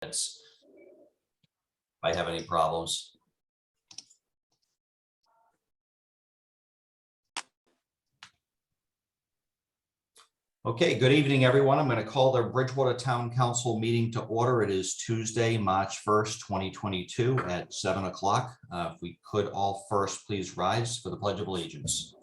If I have any problems. Okay, good evening, everyone. I'm going to call the Bridgewater Town Council meeting to order. It is Tuesday, March 1st, 2022 at 7 o'clock. If we could all first please rise for the Pledge of Allegiance.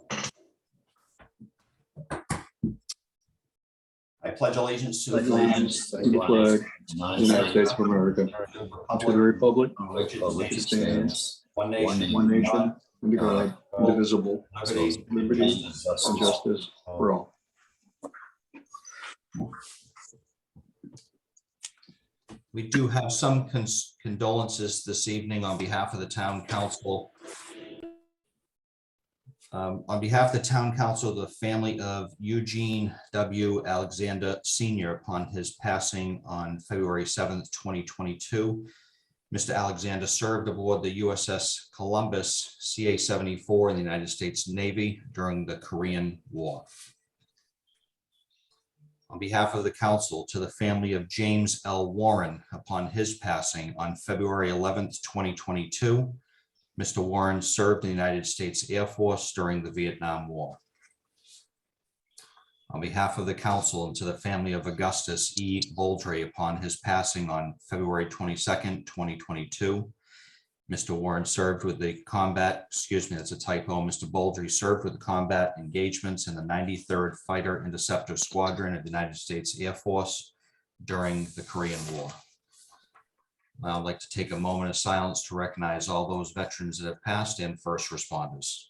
I pledge allegiance to the flag of the United States of America, to the republic which stands one one nation, nation, under God, indivisible, liberty, liberty and justice for all. We do have some condolences this evening on behalf of the town council. On behalf of the town council, the family of Eugene W. Alexander Sr. upon his passing on February 7th, 2022. Mr. Alexander served aboard the USS Columbus CA-74 in the United States Navy during the Korean War. On behalf of the council, to the family of James L. Warren upon his passing on February 11th, 2022. Mr. Warren served in the United States Air Force during the Vietnam War. On behalf of the council and to the family of Augustus E. Boldre upon his passing on February 22nd, 2022. Mr. Warren served with the combat, that's a typo. Mr. Boldre served with the combat engagements in the 93rd Fighter Interceptor Squadron of the United States Air Force during the Korean War. I'd like to take a moment of silence to recognize all those veterans that have passed and first responders.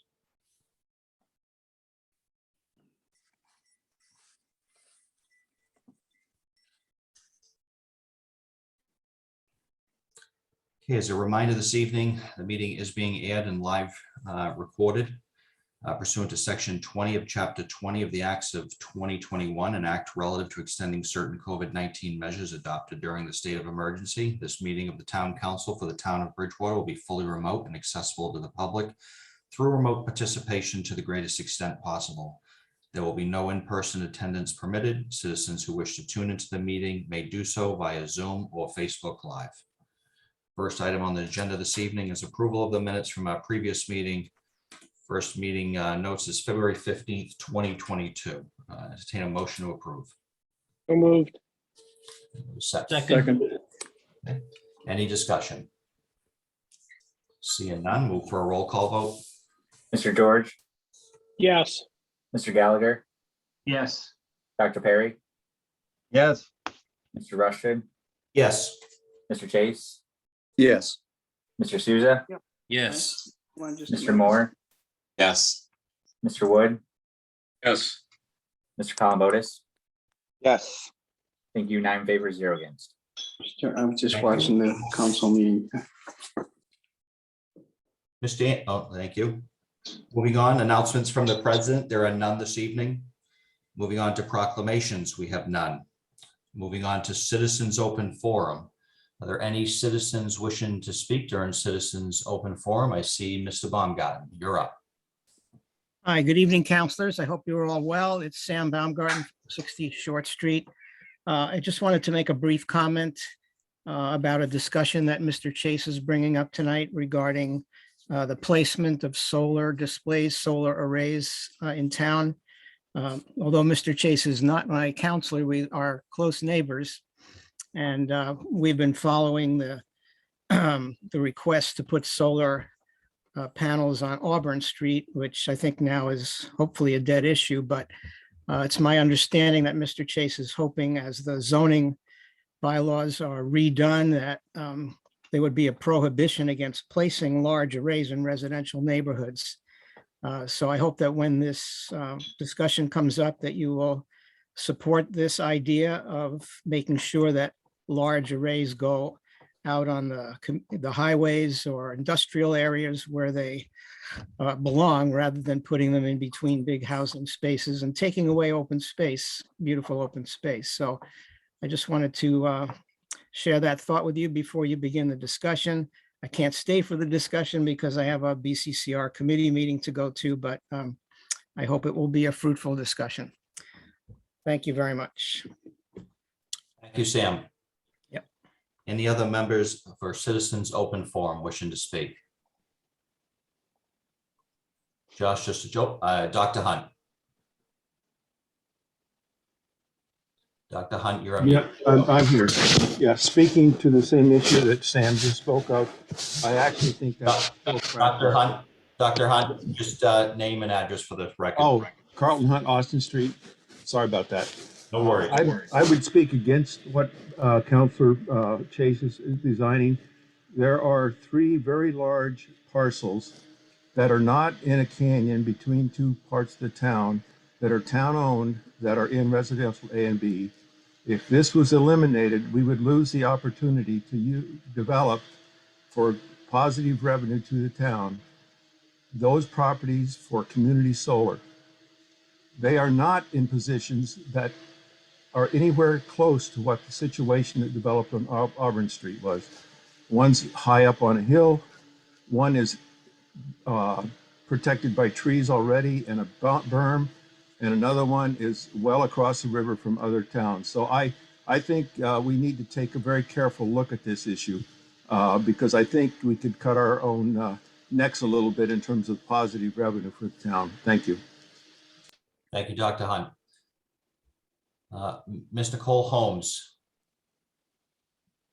Okay, as a reminder this evening, the meeting is being aired and live recorded pursuant to Section 20 of Chapter 20 of the Acts of 2021, an act relative to extending certain COVID-19 measures adopted during the state of emergency. This meeting of the Town Council for the Town of Bridgewater will be fully remote and accessible to the public through remote participation to the greatest extent possible. There will be no in-person attendance permitted. Citizens who wish to tune into the meeting may do so via Zoom or Facebook Live. First item on the agenda this evening is approval of the minutes from our previous meeting. First meeting notes is February 15th, 2022. Entertain a motion to approve. So moved. Second. Okay. Any discussion? Seeing none, move for a roll call vote. Mr. George, Yes. Mr. Gallagher, Yes. Dr. Perry, Yes. Mr. Rushton, Yes. Mr. Chase, Yes. Mr. Souza, Yes. Mr. Moore, Yes. Mr. Wood, Yes. Mr. Columbotus. Yes. Thank you. 9 in favor, 0 against. I was just Thank watching the council meeting. Thank you. Moving on, announcements from the president. There are none this evening. Moving on to proclamations, we have none. Moving on to citizens open forum. Are there any citizens wishing to speak during citizens open forum? I see Mr. Baumgarten, you're up. Hi, good evening, councilors. I hope you're all well. It's Sam Baumgarten, 60 Short Street. I just wanted to make a brief comment about a discussion that Mr. Chase is bringing up tonight regarding the placement of solar displays, solar arrays in town. Although Mr. Chase is not my counselor, we are close neighbors. And we've been following the request to put solar panels on Auburn Street, which I think now is hopefully a dead issue, but it's my understanding that Mr. Chase is hoping, as the zoning bylaws are redone, that there would be a prohibition against placing large arrays in residential neighborhoods. So I hope that when this discussion comes up, that you will support this idea of making sure that large arrays go out on the highways or industrial areas where they belong, rather than putting them in between big housing spaces and taking away open space, beautiful open space. So I just wanted to share that thought with you before you begin the discussion. I can't stay for the discussion because I have a BCCR committee meeting to go to, but I hope it will be a fruitful discussion. Thank you very much. Thank you, Sam. Yep. Any other members for citizens open forum wishing to speak? Josh, just a joke. Dr. Hunt. Dr. Hunt, you're on mute. Yeah, I'm here. Yeah, speaking to the same issue that Sam just spoke of, I actually think that's full practice. Dr. Hunt, just name and address for the record. Oh, Carlton Hunt, Austin Street. Sorry about that. No worries. I would speak against what Counselor Chase is designing. There are 3 very large parcels that are not in a canyon between 2 parts of the town that are town-owned, that are in residential A and B. If this was eliminated, we would lose the opportunity to develop for positive revenue to the town those properties for community solar. They are not in positions that are anywhere close to what the situation that developed on Auburn Street was. One's high up on a hill, one is protected by trees already and a berm, and another one is well across the river from other towns. So I think we need to take a very careful look at this issue because I think we could cut our own necks a little bit in terms of positive revenue for the town. Thank you. Thank you, Dr. Hunt. Ms. Nicole Holmes.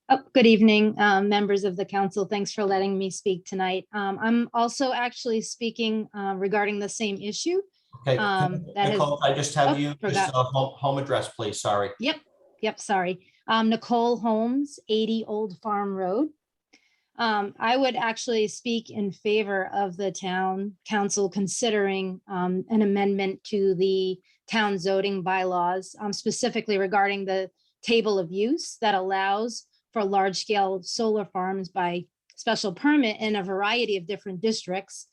Oh, good evening, members of the council. Thanks for letting me speak tonight. I'm also actually speaking regarding the same issue. Okay, that Nicole, I just have oh, you, forgot. just home address, please. Sorry. Yep, sorry. Nicole Holmes, 80 Old Farm Road. I would actually speak in favor of the town council considering an amendment to the town zoning bylaws, specifically regarding the table of use that allows for large-scale solar farms by special permit in a variety of different districts,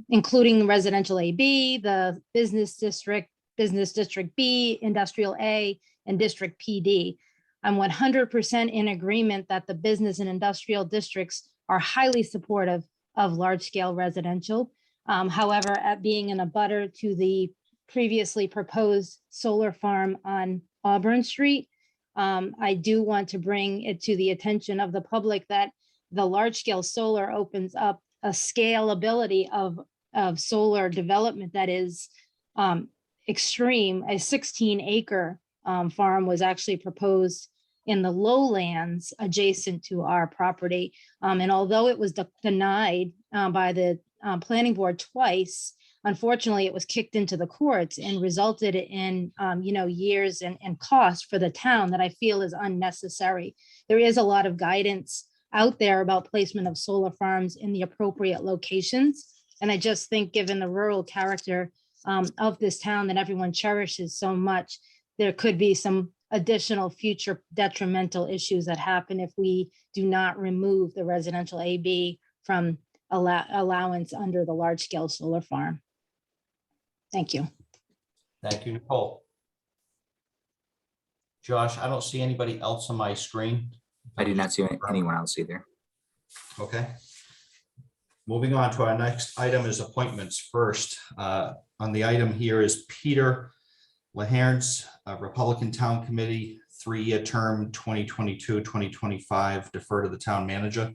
including residential AB, the business district B, industrial A, and district PD. I'm 100% in agreement that the business and industrial districts are highly supportive of large-scale residential. However, at being in a abutter to the previously proposed solar farm on Auburn Street, I do want to bring it to the attention of the public that the large-scale solar opens up a scalability of solar development that is extreme. A 16-acre farm was actually proposed in the lowlands adjacent to our property. And although it was denied by the planning board twice, unfortunately, it was kicked into the courts and resulted in years and cost for the town that I feel is unnecessary. There is a lot of guidance out there about placement of solar farms in the appropriate locations. And I just think given the rural character of this town that everyone cherishes so much, there could be some additional future detrimental issues that happen if we do not remove the residential AB from allowance under the large-scale solar farm. Thank you. Thank you, Nicole. Josh, I don't see anybody else on my screen. I do not see anyone else either. Okay. Moving on to our next item is appointments. First, on the item here is Peter Laherns, Republican Town Committee, 3-year term, 2022-2025, defer to the town manager.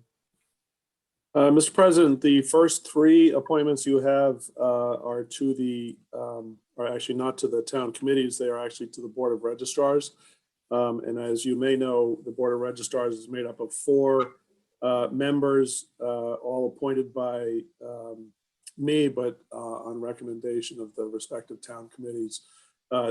Mr. President, the first 3 appointments you have are to the, are actually not to the town committees, they are actually to the Board of Registrars. And as you may know, the Board of Registrars is made up of 4 members, all appointed by me, but on recommendation of the respective town committees.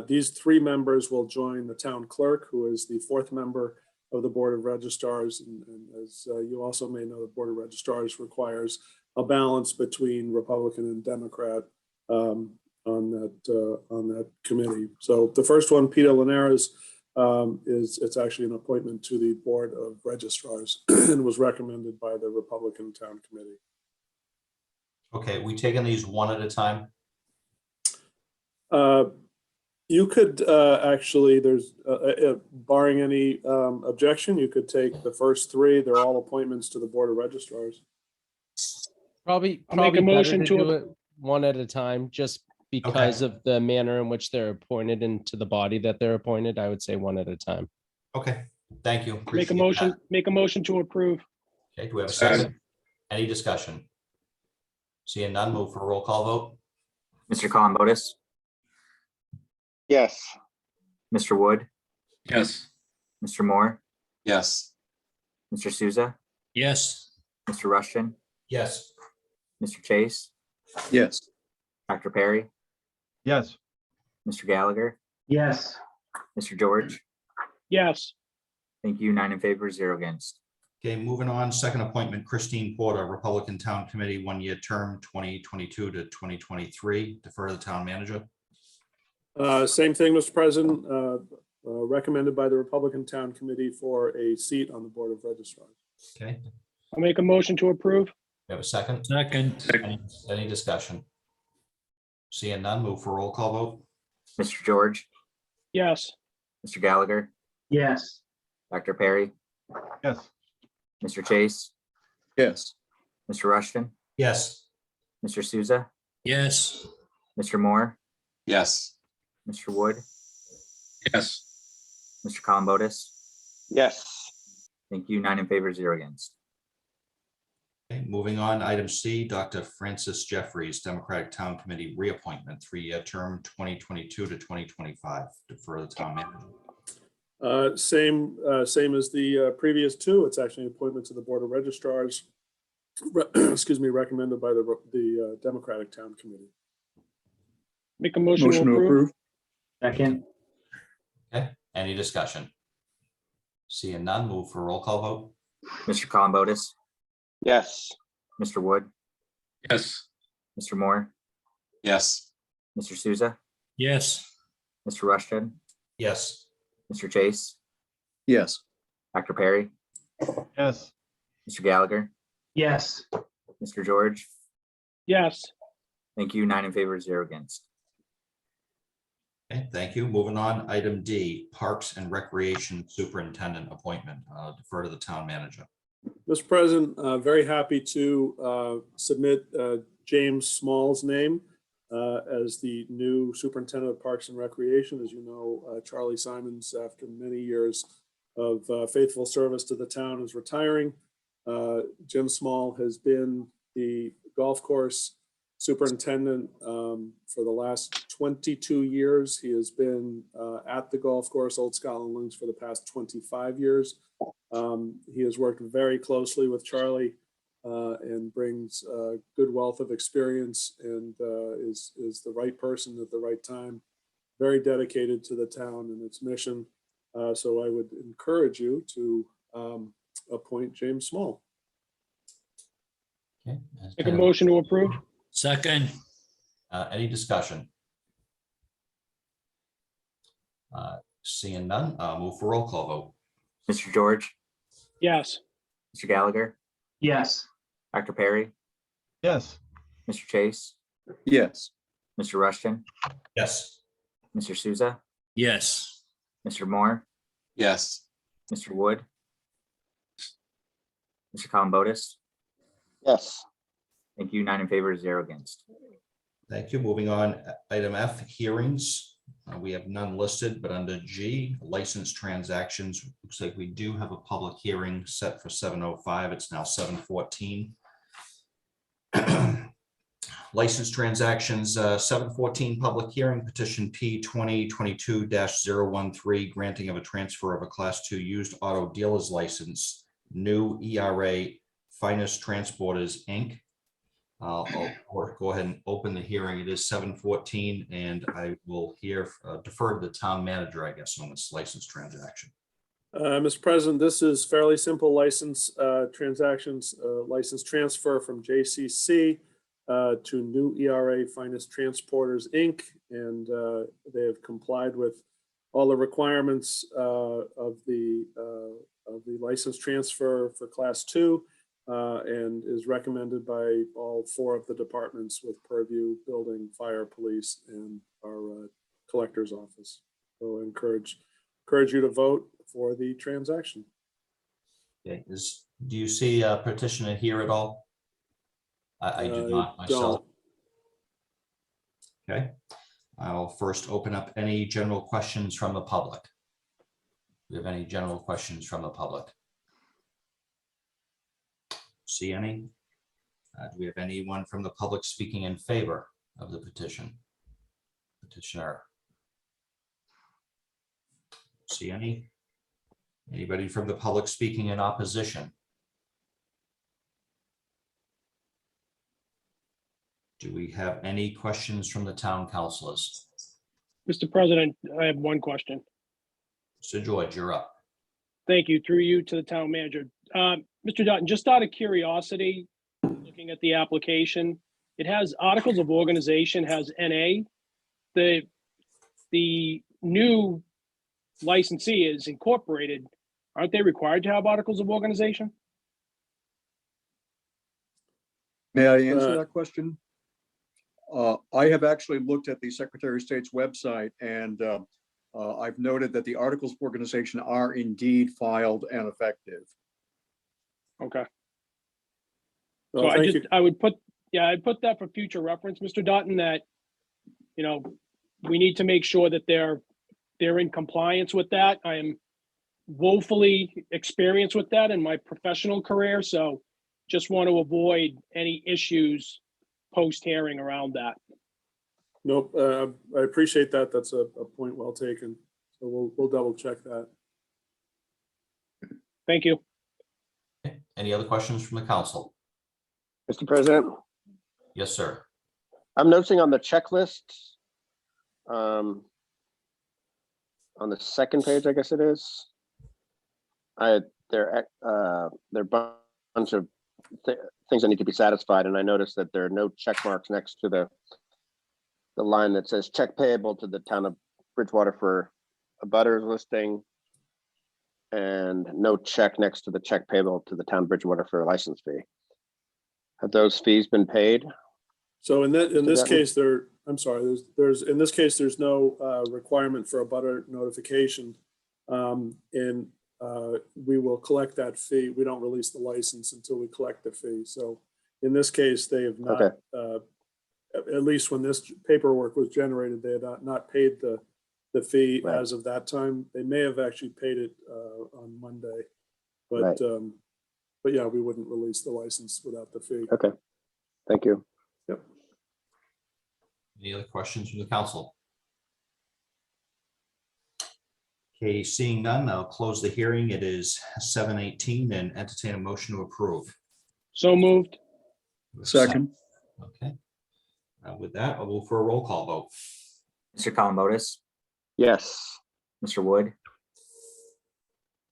These 3 members will join the town clerk, who is the 4th member of the Board of Registrars. And as you also may know, the Board of Registrars requires a balance between Republican and Democrat on that committee. So the first one, Peter Linares, it's actually an appointment to the Board of Registrars and was recommended by the Republican Town Committee. Okay, we taking these one at a time? You could actually, there's barring any objection, you could take the first 3. They're all appointments to the Board of Registrars. Probably make a better motion to to do it one at a time, just because of the manner in which they're appointed and to the body that they're appointed. I would say one at a time. Okay, Thank you. Make a Appreciate that. motion to approve. Okay, do we have a second? Any discussion? Seeing none, move for a roll call vote. Mr. Columbotus, Yes. Mr. Wood, Yes. Mr. Moore, Yes. Mr. Souza, Yes. Mr. Rushton, Yes. Mr. Chase, Yes. Dr. Perry, Yes. Mr. Gallagher, Yes. Mr. George. Yes, Thank you. 9 in favor, 0 against. Okay, moving on, second appointment, Christine Porter, Republican Town Committee, 1-year term, 2022 to 2023. Defer to the town manager. Same thing, Mr. President, recommended by the Republican Town Committee for a seat on the Board of Registrars. Okay, I'll make a motion to approve. we have a second? Second. Any discussion? Seeing none, move for a roll call vote. Mr. George, Yes, Mr. Gallagher, Yes. Dr. Perry, Yes. Mr. Chase, Yes. Mr. Rushton, Yes. Mr. Souza, Yes. Mr. Moore, Yes. Mr. Wood, Yes. Mr. Columbotus. Yes. Thank you. 9 in favor, 0 against. Okay, moving on, item C, Dr. Francis Jeffries, Democratic Town Committee reappointment, 3-year term, 2022 to 2025. Defer the town manager. Same as the previous two. It's actually an appointment to the Board of Registrars. Excuse me, recommended by the Democratic Town Committee. make a motion to approve. Second. Okay, any discussion? Seeing none, move for a roll call vote. Mr. Columbotus, Yes. Mr. Wood, Yes. Mr. Moore, Yes. Mr. Souza, Yes. Mr. Rushton, Yes. Mr. Chase, Yes. Dr. Perry, Yes. Mr. Gallagher, Yes. Mr. George. Yes, Thank you. 9 in favor, 0 against. Okay, thank you. Moving on, item D, Parks and Recreation Superintendent appointment. Defer to the town manager. Mr. President, very happy to submit James Small's name as the new Superintendent of Parks and Recreation. As you know, Charlie Simons, after many years of faithful service to the town, is retiring. Jim Small has been the golf course superintendent for the last 22 years. He has been at the golf course, Old Scotland Links, for the past 25 years. He has worked very closely with Charlie and brings a good wealth of experience and is the right person at the right time. Very dedicated to the town and its mission. So I would encourage you to appoint James Small. Okay. make a motion to approve. Second. Any discussion? Seeing none, move for roll call vote. Mr. George, Yes, Mr. Gallagher, Yes. Dr. Perry, Yes. Mr. Chase, Yes. Mr. Rushton, Yes. Mr. Souza, Yes. Mr. Moore, Yes. Mr. Wood, Mr. Columbotus. Yes. Thank you. 9 in favor, 0 against. Thank you. Moving on, item F, hearings. We have none listed, but under G, license transactions, looks like we do have a public hearing set for 7:05. It's now 7:14. License transactions, 7:14, public hearing, petition P 2022-013, granting of a transfer of a Class 2 used auto dealer's license, new ERA Finest Transporters, Inc. I'll go ahead and open the hearing. It is 7:14, and I will defer to the town manager, I guess, on this license transaction. Mr. President, this is fairly simple license transactions, license transfer from JCC to new ERA Finest Transporters, Inc. And they have complied with all the requirements of the license transfer for Class 2 and is recommended by all 4 of the departments with purview, building, fire, police, and our collector's office. So encourage you to vote for the transaction. Okay, do you see a petitioner here at all? I do not myself. Okay, I'll first open up any general questions from the public. we have any general questions from the public? See any? Do we have anyone from the public speaking in favor of the petitioner? See any? Anybody from the public speaking in opposition? Do we have any questions from the town councilors? Mr. President, I have one question. So George, you're up. Thank you. Through you to the town manager. Mr. Dutton, just out of curiosity, looking at the application, it has articles of organization, has NA. The new licensee is incorporated. Aren't they required to have articles of organization? May I answer that question? I have actually looked at the Secretary of State's website, and I've noted that the articles of organization are indeed filed and effective. Okay. Well, So thank you. I'd put that for future reference, Mr. Dutton, that, you know, we need to make sure that they're in compliance with that. I am woefully experienced with that in my professional career, so just want to avoid any issues post-hearing around that. Nope, I appreciate that. That's a point well taken. So we'll double check that. Thank you. Okay. Any other questions from the council? Mr. President, Yes, sir. I'm noticing on the checklist, on the second page, I guess it is, there are a bunch of things that need to be satisfied, and I noticed that there are no check marks next to the line that says check payable to the town of Bridgewater for a butters listing, and no check next to the check payable to the town of Bridgewater for a license fee. Have those fees been paid? So in this that- case, I'm sorry, in this case, there's no requirement for a butter notification. And we will collect that fee. We don't release the license until we collect the fee. So in this case, they have not, at least when this paperwork was generated, they had not paid the fee Right. as of that time. They may have actually paid it on Monday, Right. but yeah, we wouldn't release the license without the fee. Okay, thank you. Yep. Any other questions from the council? Okay, seeing none, I'll close the hearing. It is 7:18 and entertain a motion to approve. So moved. Second. Okay. With that, I'll move for a roll call vote. Mr. Columbotus, Yes. Mr. Wood,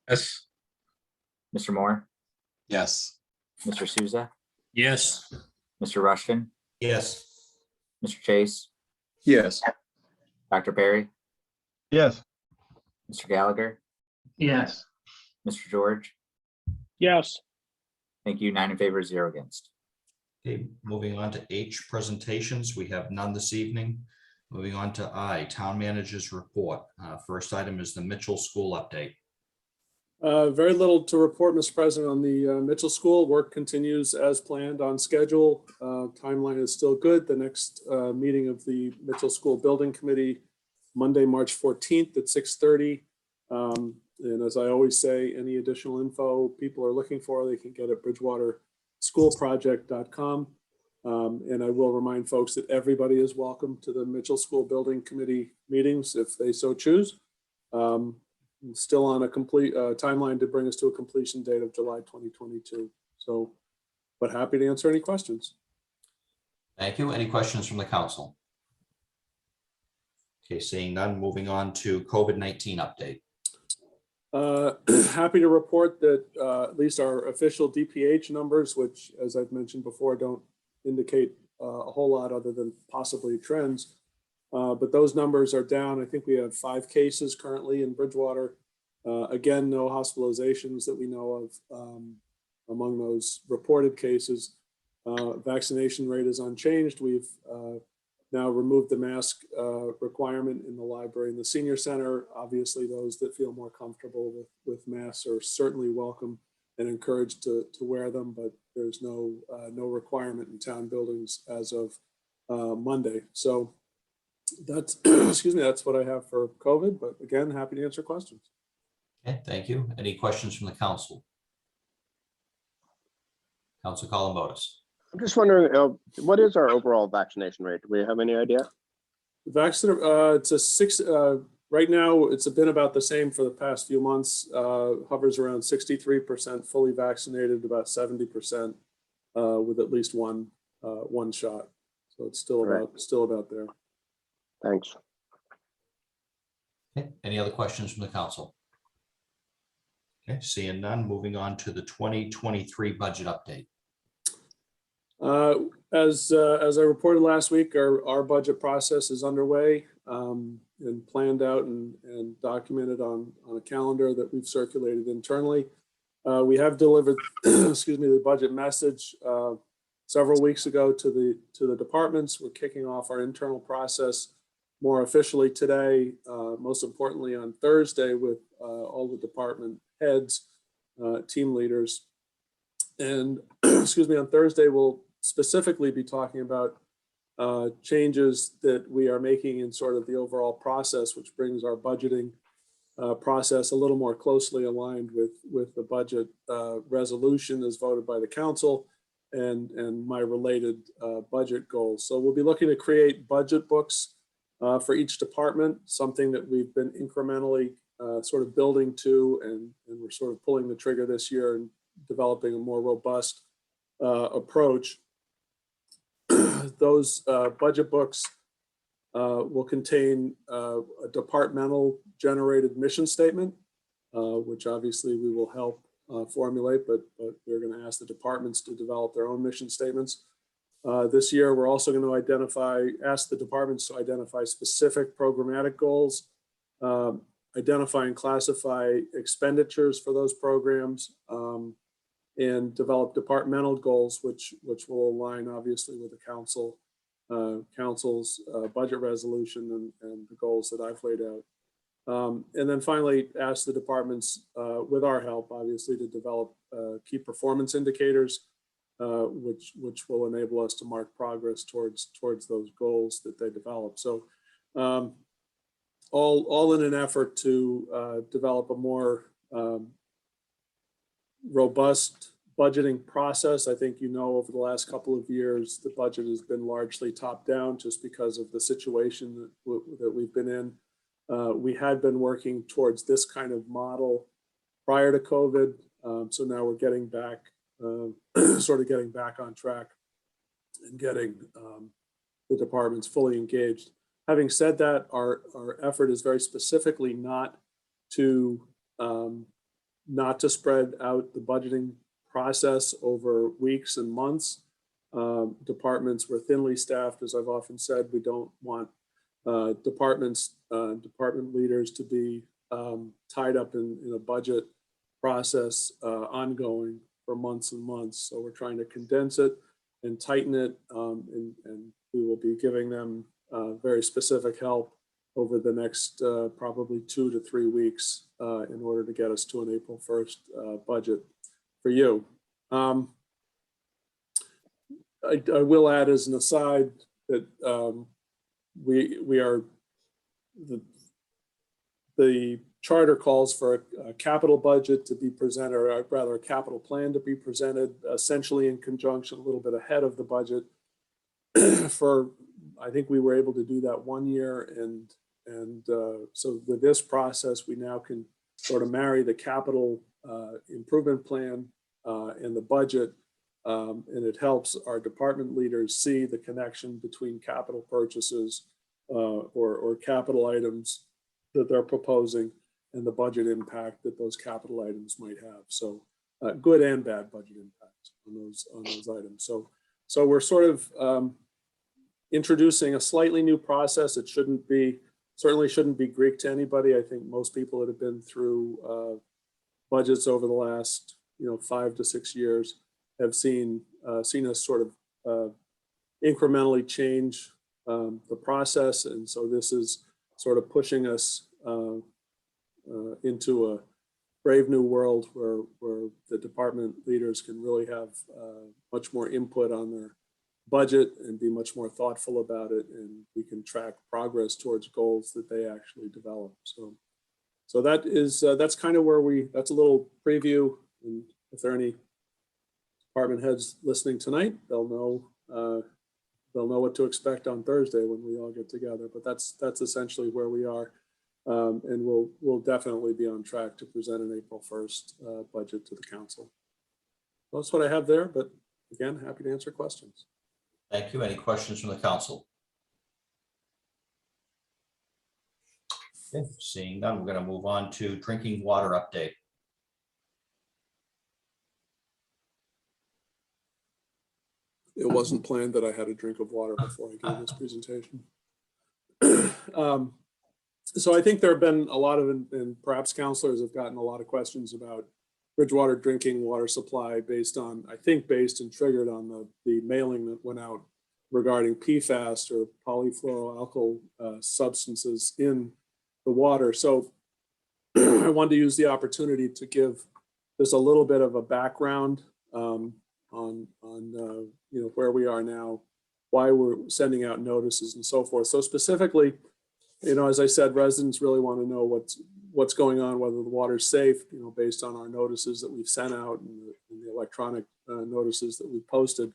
Yes. Mr. Moore, Yes. Mr. Souza, Yes. Mr. Rushton, Yes. Mr. Chase, Yes. Dr. Perry, Yes. Mr. Gallagher, Yes. Mr. George. Yes. Thank you. 9 in favor, 0 against. Okay, moving on to H, presentations. We have none this evening. Moving on to I, town manager's report. First item is the Mitchell School update. Very little to report, Mr. President, on the Mitchell School. Work continues as planned on schedule. Timeline is still good. The next meeting of the Mitchell School Building Committee, Monday, March 14th at 6:30. And as I always say, any additional info people are looking for, they can get at bridgewaterschoolproject.com. And I will remind folks that everybody is welcome to the Mitchell School Building Committee meetings if they so choose. Still on a complete timeline to bring us to a completion date of July 2022. So, but happy to answer any questions. Thank you. Any questions from the council? Okay, seeing none, moving on to COVID-19 update. Happy to report that at least our official DPH numbers, which as I've mentioned before, don't indicate a whole lot other than possibly trends. But those numbers are down. I think we have 5 cases currently in Bridgewater. Again, no hospitalizations that we know of among those reported cases. Vaccination rate is unchanged. We've now removed the mask requirement in the library and the senior center. Obviously, those that feel more comfortable with masks are certainly welcome and encouraged to wear them, but there's no requirement in town buildings as of Monday. So that's, excuse me, that's what I have for COVID, but again, happy to answer questions. Okay, thank you. Any questions from the council? Council Columbotus. I'm just wondering, what is our overall vaccination rate? Do we have any idea? Vaccine, it's a six, right now, it's been about the same for the past few months, hovers around 63% fully vaccinated, about 70% with at least one shot. So it's still Right. about there. Thanks. Okay, any other questions from the council? Okay, seeing none, moving on to the 2023 budget update. As I reported last week, our budget process is underway and planned out and documented on a calendar that we've circulated internally. We have delivered, excuse me, the budget message several weeks ago to the departments. We're kicking off our internal process more officially today, most importantly on Thursday with all the department heads, team leaders. And excuse me, on Thursday, we'll specifically be talking about changes that we are making in sort of the overall process, which brings our budgeting process a little more closely aligned with the budget resolution as voted by the council and my related budget goals. So we'll be looking to create budget books for each department, something that we've been incrementally sort of building to, and we're sort of pulling the trigger this year and developing a more robust approach. Those budget books will contain a departmental generated mission statement, which obviously we will help formulate, but we're going to ask the departments to develop their own mission statements. This year, we're also going to ask the departments to identify specific programmatic goals, identify and classify expenditures for those programs, and develop departmental goals, which will align obviously with the council's budget resolution and the goals that I've laid out. And then finally, ask the departments, with our help, obviously, to develop key performance indicators, which will enable us to mark progress towards those goals that they develop. So all in an effort to develop a more robust budgeting process. I think, over the last couple of years, the budget has been largely top down just because of the situation that we've been in. We had been working towards this kind of model prior to COVID. So now we're getting back, sort of getting back on track and getting the departments fully engaged. Having said that, our effort is very specifically not to spread out the budgeting process over weeks and months. Departments were thinly staffed, as I've often said. We don't want department leaders to be tied up in a budget process ongoing for months and months. So we're trying to condense it and tighten it, and we will be giving them very specific help over the next probably 2 to 3 weeks in order to get us to an April 1st budget for you. I will add as an aside that we are, the charter calls for a capital budget to be presented, or rather a capital plan to be presented essentially in conjunction, a little bit ahead of the budget. I think we were able to do that one year, and so with this process, we now can sort of marry the capital improvement plan and the budget, and it helps our department leaders see the connection between capital purchases or capital items that they're proposing and the budget impact that those capital items might have. So good and bad budget impacts on those items. So we're sort of introducing a slightly new process. It certainly shouldn't be Greek to anybody. I think most people that have been through budgets over the last 5 to 6 years have seen us sort of incrementally change the process, and so this is sort of pushing us into a brave new world where the department leaders can really have much more input on their budget and be much more thoughtful about it, and we can track progress towards goals that they actually develop. So So that is, that's kind of where that's a little preview. And if there are any department heads listening tonight, they'll know what to expect on Thursday when we all get together. But that's essentially where we are. And we'll definitely be on track to present an April 1st budget to the council. Well, that's what I have there, but again, happy to answer questions. Thank you. Any questions from the council? Okay, seeing none, we're going to move on to drinking water update. It wasn't planned that I had a drink of water before I gave this presentation. So I think there have been a lot of, and perhaps counselors have gotten a lot of questions about Bridgewater drinking water supply based and triggered on the mailing that went out regarding PFAS or polyfluoroalkyl substances in the water. So I wanted to use the opportunity to give just a little bit of a background on where we are now, why we're sending out notices and so forth. So specifically, as I said, residents really want to know what's going on, whether the water's safe, based on our notices that we've sent out and the electronic notices that we've posted.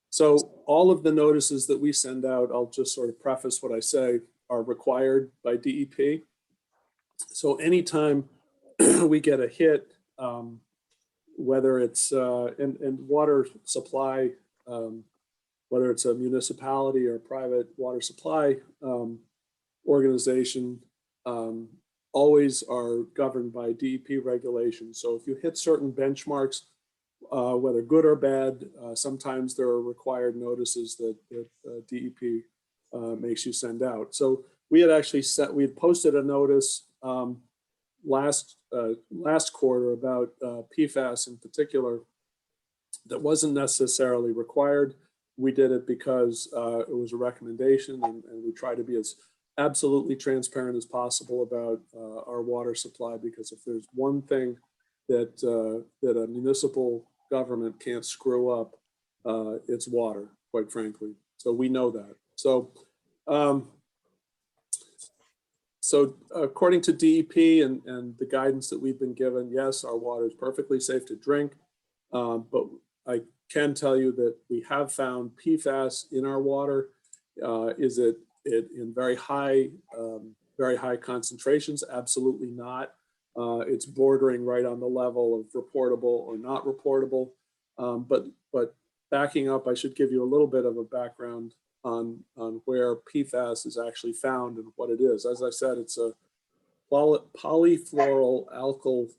So all of the notices that we send out, I'll just sort of preface what I say, are required by DEP. So anytime we get a hit, whether it's and water supply, whether it's a municipality or private water supply organization, always are governed by DEP regulations. So if you hit certain benchmarks, whether good or bad, sometimes there are required notices that DEP makes you send out. So we had posted a notice last quarter about PFAS in particular that wasn't necessarily required. We did it because it was a recommendation, and we try to be as absolutely transparent as possible about our water supply, because if there's one thing that a municipal government can't screw up, it's water, quite frankly. So we know that. So according to DEP and the guidance that we've been given, yes, our water is perfectly safe to drink, but I can tell you that we have found PFAS in our water. Is it in very high concentrations? Absolutely not. It's bordering right on the level of reportable or not reportable. But backing up, I should give you a little bit of a background on where PFAS is actually found and what it is. As I said, it's a polyfluoroalkyl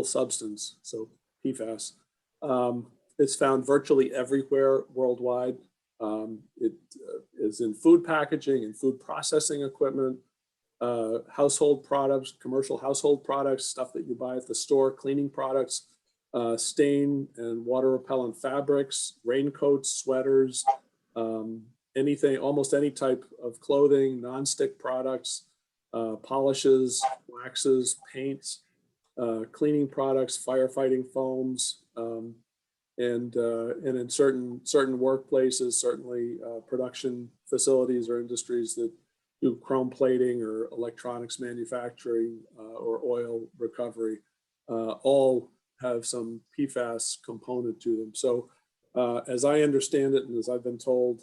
substance, so PFAS. It's found virtually everywhere worldwide. It is in food packaging and food processing equipment, household products, commercial household products, stuff that you buy at the store, cleaning products, stain and water repellent fabrics, raincoats, sweaters, anything, almost any type of clothing, nonstick products, polishes, waxes, paints, cleaning products, firefighting foams, and in certain workplaces, certainly production facilities or industries that do chrome plating or electronics manufacturing or oil recovery, all have some PFAS component to them. So as I understand it, and as I've been told,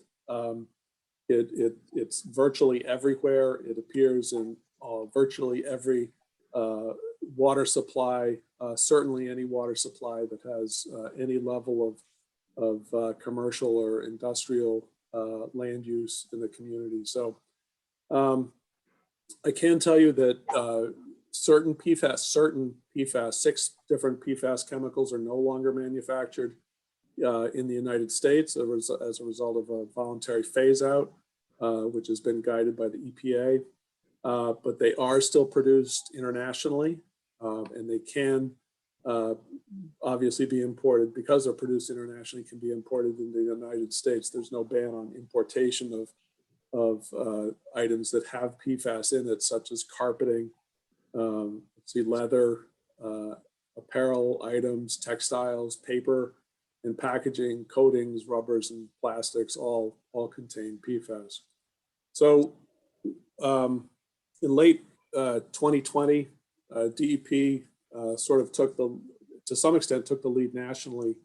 it's virtually everywhere. It appears in virtually every water supply, certainly any water supply that has any level of commercial or industrial land use in the community. So I can tell you that certain PFAS, 6 different PFAS chemicals are no longer manufactured in the United States as a result of a voluntary phase out, which has been guided by the EPA. But they are still produced internationally, and they can obviously be imported because they're produced internationally, can be imported in the United States. There's no ban on importation of items that have PFAS in it, such as carpeting, leather, apparel items, textiles, paper and packaging, coatings, rubbers and plastics all contain PFAS. So in late 2020, DEP sort of to some extent, took the lead nationally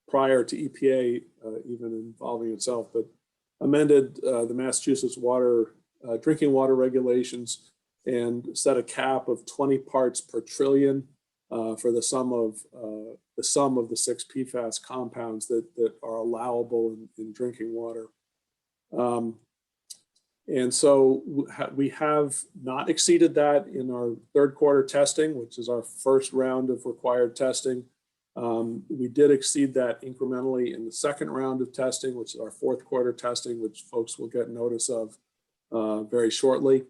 prior to EPA even involving itself, but amended the Massachusetts drinking water regulations and set a cap of 20 parts per trillion for the sum of the 6 PFAS compounds that are allowable in drinking water. And so we have not exceeded that in our third quarter testing, which is our first round of required testing. We did exceed that incrementally in the second round of testing, which is our fourth quarter testing, which folks will get notice of very shortly.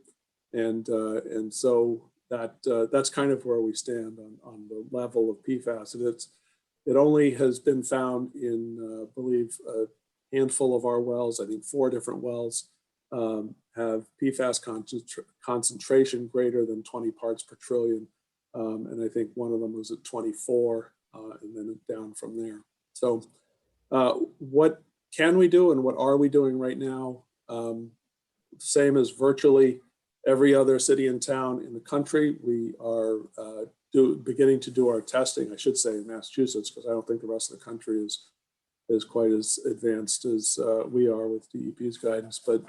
And so that's kind of where we stand on the level of PFAS. And it only has been found in, I believe, a handful of our wells. I think 4 different wells have PFAS concentration greater than 20 parts per trillion. And I think one of them was at 24 and then down from there. So what can we do and what are we doing right now? Same as virtually every other city and town in the country. We are beginning to do our testing, I should say, in Massachusetts, because I don't think the rest of the country is quite as advanced as we are with DEP's guidance. But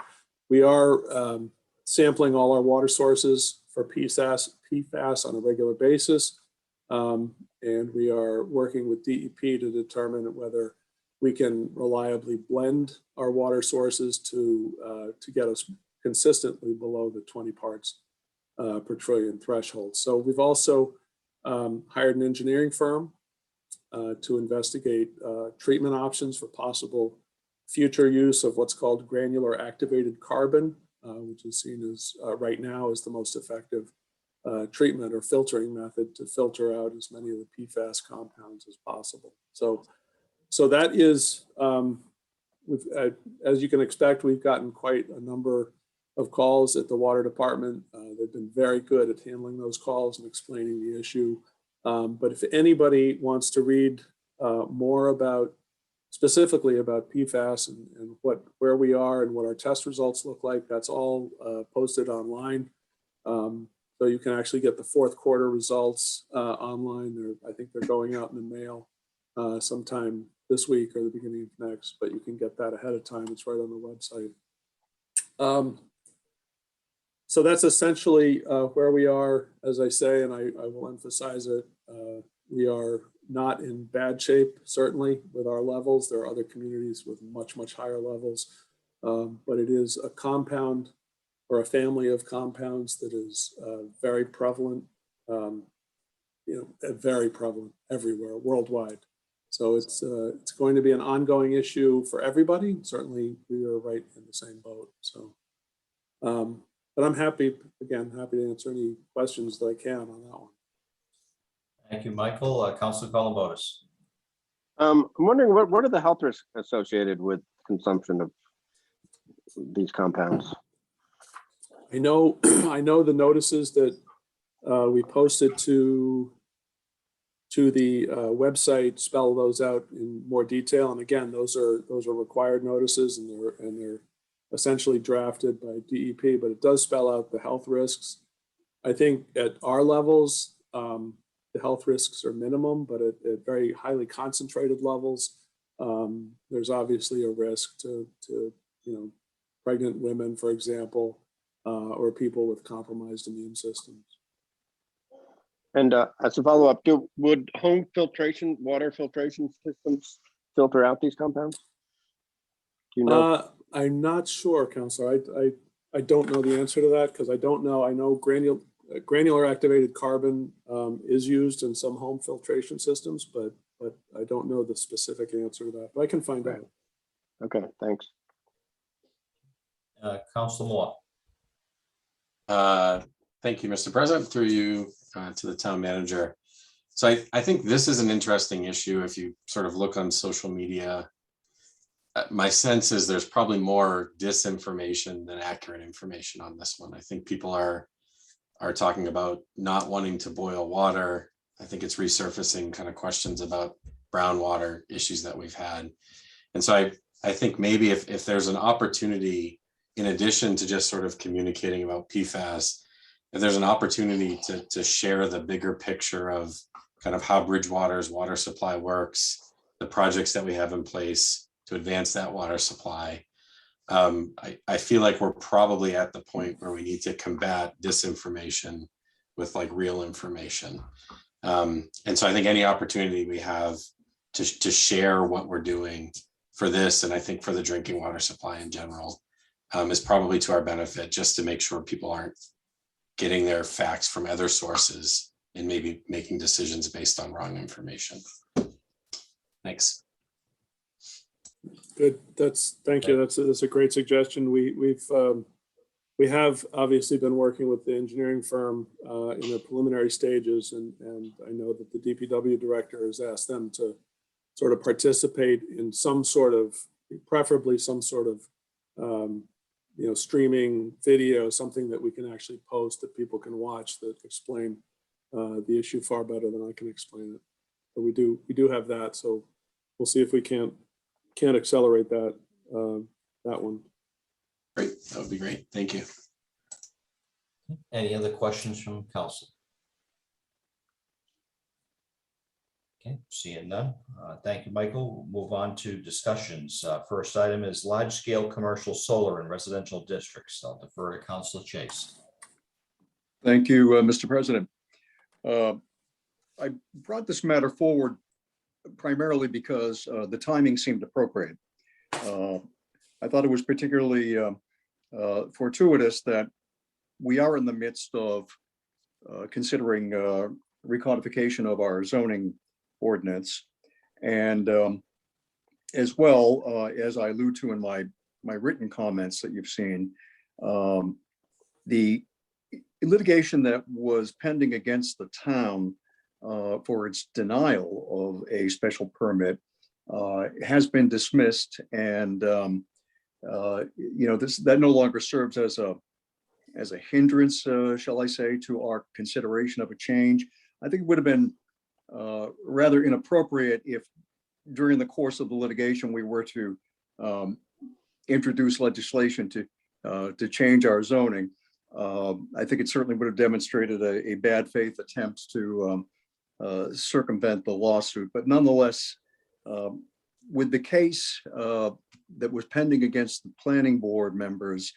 we are sampling all our water sources for PFAS on a regular basis. And we are working with DEP to determine whether we can reliably blend our water sources to get us consistently below the 20 parts per trillion threshold. So we've also hired an engineering firm to investigate treatment options for possible future use of what's called granular activated carbon, which is seen as right now as the most effective treatment or filtering method to filter out as many of the PFAS compounds as possible. So that is, as you can expect, we've gotten quite a number of calls at the water department. They've been very good at handling those calls and explaining the issue. But if anybody wants to read more specifically about PFAS and where we are and what our test results look like, that's all posted online. So you can actually get the fourth quarter results online. I think they're going out in the mail sometime this week or the beginning of next, but you can get that ahead of time. It's right on the website. So that's essentially where we are, as I say, and I will emphasize it. We are not in bad shape, certainly, with our levels. There are other communities with much, much higher levels, but it is a compound or a family of compounds that is very prevalent, very prevalent everywhere, worldwide. So it's going to be an ongoing issue for everybody. Certainly, we are right in the same boat. So, but I'm happy to answer any questions that I can on that one. Thank you, Michael. Councilor Columbotus. I'm wondering what are the health risks associated with consumption of these compounds? I know the notices that we posted to the website spell those out in more detail. And again, those are required notices, and they're essentially drafted by DEP, but it does spell out the health risks. I think at our levels, the health risks are minimum, but at very highly concentrated levels, there's obviously a risk to pregnant women, for example, or people with compromised immune systems. And as a follow-up, would home water filtration systems filter out these compounds? Do you know? I'm not sure, Counselor. I don't know the answer to that because I don't know. I know granular activated carbon is used in some home filtration systems, but I don't know the specific answer to that. But I can find out. Okay, thanks. Councilor Moore. Thank you, Mr. President, through you to the town manager. So I think this is an interesting issue. If you sort of look on social media, my sense is there's probably more disinformation than accurate information on this one. I think people are talking about not wanting to boil water. I think it's resurfacing kind of questions about brown water issues that we've had. And so I think maybe if there's an opportunity in addition to just sort of communicating about PFAS, if there's an opportunity to share the bigger picture of kind of how Bridgewater's water supply works, the projects that we have in place to advance that water supply. I feel like we're probably at the point where we need to combat disinformation with like real information. And so I think any opportunity we have to share what we're doing for this, and I think for the drinking water supply in general, is probably to our benefit, just to make sure people aren't getting their facts from other sources and maybe making decisions based on wrong information. Thanks. Good. Thank you. That's a great suggestion. We have obviously been working with the engineering firm in the preliminary stages, and I know that the DPW director has asked them to sort of participate in some sort of, preferably some sort of, streaming video, something that we can actually post that people can watch that explain the issue far better than I can explain it. But we do have that, so we'll see if we can't accelerate that one. Great, that would be great. Thank you. Any other questions from council? Okay, seeing none. Thank you, Michael. We'll move on to discussions. First item is large-scale commercial solar in residential districts. I'll defer to Councilor Chase. Thank you, Mr. President. I brought this matter forward primarily because the timing seemed appropriate. I thought it was particularly fortuitous that we are in the midst of considering recodification of our zoning ordinance. And as well, as I allude to in my written comments that you've seen, the litigation that was pending against the town for its denial of a special permit has been dismissed, and that no longer serves as a hindrance, shall I say, to our consideration of a change. I think it would have been rather inappropriate if during the course of the litigation we were to introduce legislation to change our zoning. I think it certainly would have demonstrated a bad faith attempt to circumvent the lawsuit. But nonetheless, with the case that was pending against the planning board members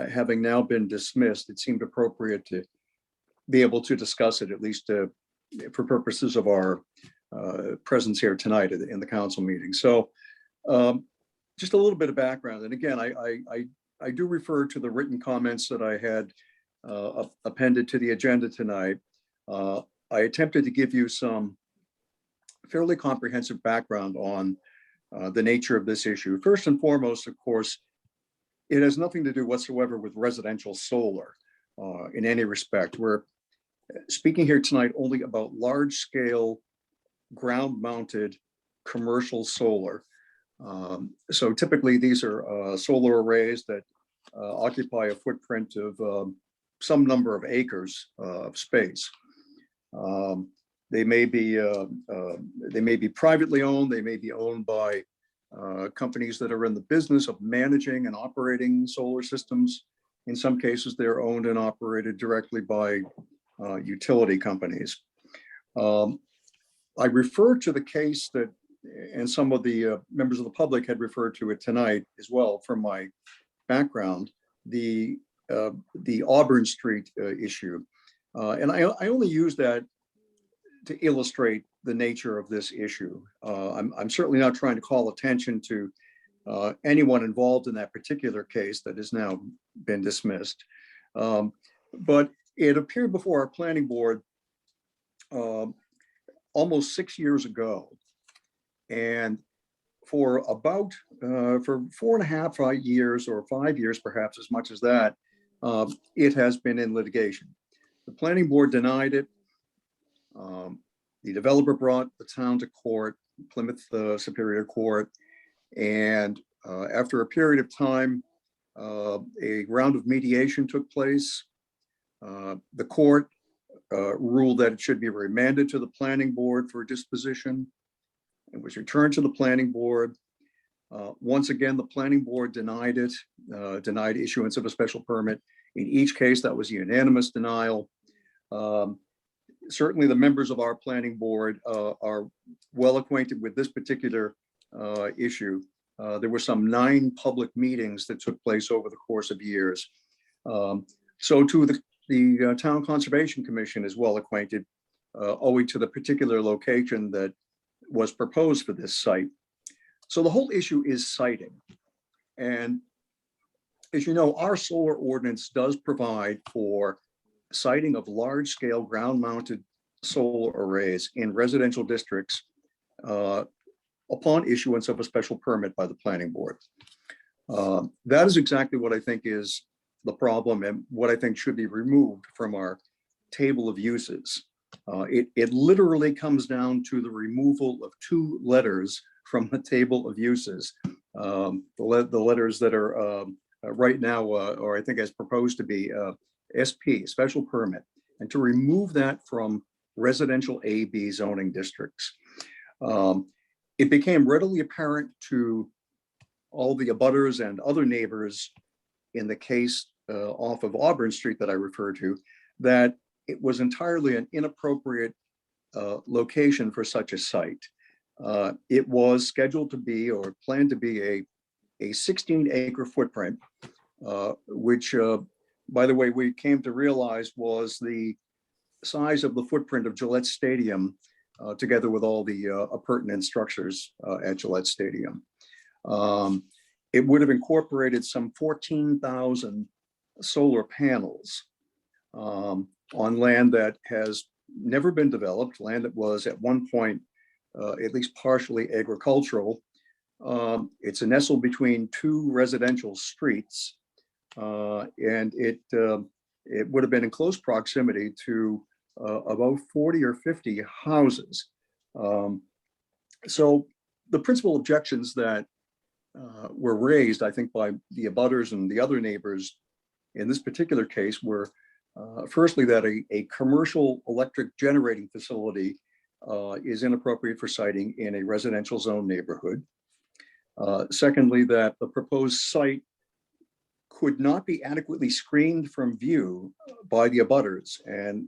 having now been dismissed, it seemed appropriate to be able to discuss it, at least for purposes of our presence here tonight in the council meeting. So just a little bit of background. And again, I do refer to the written comments that I had appended to the agenda tonight. I attempted to give you some fairly comprehensive background on the nature of this issue. First and foremost, of course, it has nothing to do whatsoever with residential solar in any respect. We're speaking here tonight only about large-scale, ground-mounted commercial solar. So typically these are solar arrays that occupy a footprint of some number of acres of space. They may be privately owned. They may be owned by companies that are in the business of managing and operating solar systems. In some cases, they're owned and operated directly by utility companies. I refer to the case that, and some of the members of the public had referred to it tonight as well from my background, the Auburn Street issue. And I only use that to illustrate the nature of this issue. I'm certainly not trying to call attention to anyone involved in that particular case that has now been dismissed. But it appeared before our planning board almost 6 years ago. And for about for 4.5 years or 5 years, perhaps as much as that, it has been in litigation. The planning board denied it. The developer brought the town to court, Plymouth Superior Court, and after a period of time, a round of mediation took place. The court ruled that it should be remanded to the planning board for disposition. It was returned to the planning board. Once again, the planning board denied it, denied issuance of a special permit. In each case, that was a unanimous denial. Certainly the members of our planning board are well acquainted with this particular issue. There were some 9 public meetings that took place over the course of years. So too, the Town Conservation Commission is well acquainted, owing to the particular location that was proposed for this site. So the whole issue is siting. And as you know, our solar ordinance does provide for siting of large-scale ground-mounted solar arrays in residential districts upon issuance of a special permit by the planning board. That is exactly what I think is the problem and what I think should be removed from our table of uses. It literally comes down to the removal of 2 letters from the table of uses. The letters that are right now, or I think as proposed to be SP, special permit, and to remove that from residential AB zoning districts. It became readily apparent to all the abutters and other neighbors in the case off of Auburn Street that I referred to, that it was entirely an inappropriate location for such a site. It was scheduled to be, or planned to be, a 16-acre footprint, which, by the way, we came to realize was the size of the footprint of Gillette Stadium, together with all the appurtenant structures at Gillette Stadium. It would have incorporated some 14,000 solar panels on land that has never been developed, land that was at one point at least partially agricultural. It's nestled between 2 residential streets, and it would have been in close proximity to about 40 or 50 houses. So the principal objections that were raised, I think, by the abutters and the other neighbors in this particular case were, firstly, that a commercial electric generating facility is inappropriate for siting in a residential zone neighborhood. Secondly, that the proposed site could not be adequately screened from view by the abutters and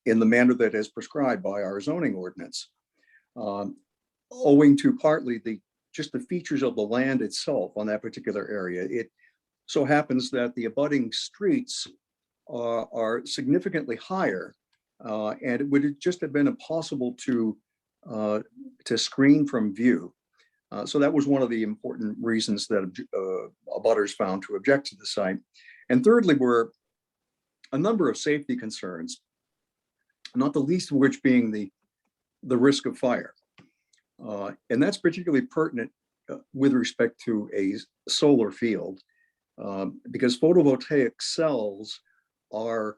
in the manner that is prescribed by our zoning ordinance, owing to partly just the features of the land itself on that particular area. It so happens that the abutting streets are significantly higher, and it would just have been impossible to screen from view. So that was one of the important reasons that abutters found to object to the site. And thirdly, were a number of safety concerns, not the least of which being the risk of fire. And that's particularly pertinent with respect to a solar field, because photovoltaic cells are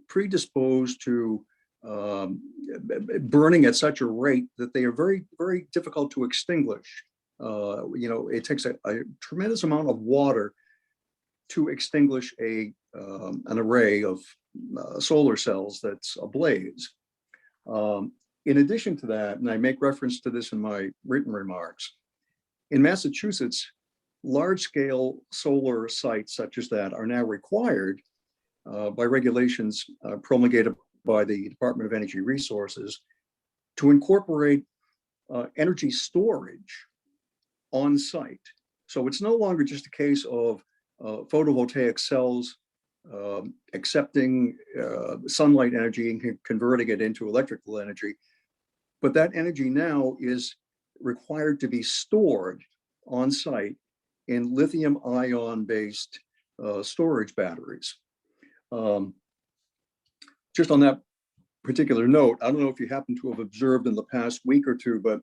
predisposed to burning at such a rate that they are very, very difficult to extinguish. It takes a tremendous amount of water to extinguish an array of solar cells that's ablaze. In addition to that, and I make reference to this in my written remarks, in Massachusetts, large-scale solar sites such as that are now required by regulations promulgated by the Department of Energy Resources to incorporate energy storage on site. So it's no longer just a case of photovoltaic cells accepting sunlight energy and converting it into electrical energy, but that energy now is required to be stored on site in lithium ion based storage batteries. Just on that particular note, I don't know if you happen to have observed in the past week or two, but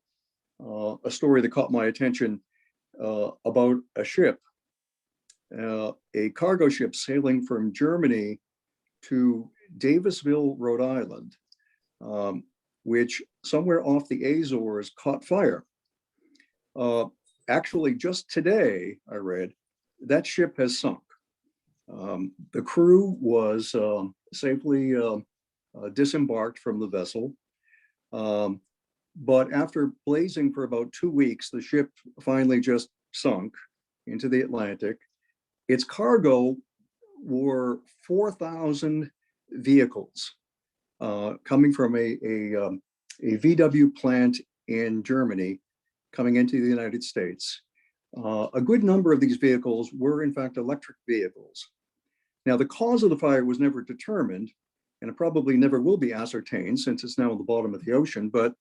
a story that caught my attention about a ship, a cargo ship sailing from Germany to Davisville, Rhode Island, which somewhere off the Azores caught fire. Actually, just today, I read, that ship has sunk. The crew was safely disembarked from the vessel. But after blazing for about 2 weeks, the ship finally just sunk into the Atlantic. Its cargo were 4,000 vehicles coming from a VW plant in Germany coming into the United States. A good number of these vehicles were in fact electric vehicles. Now, the cause of the fire was never determined, and it probably never will be ascertained since it's now at the bottom of the ocean, but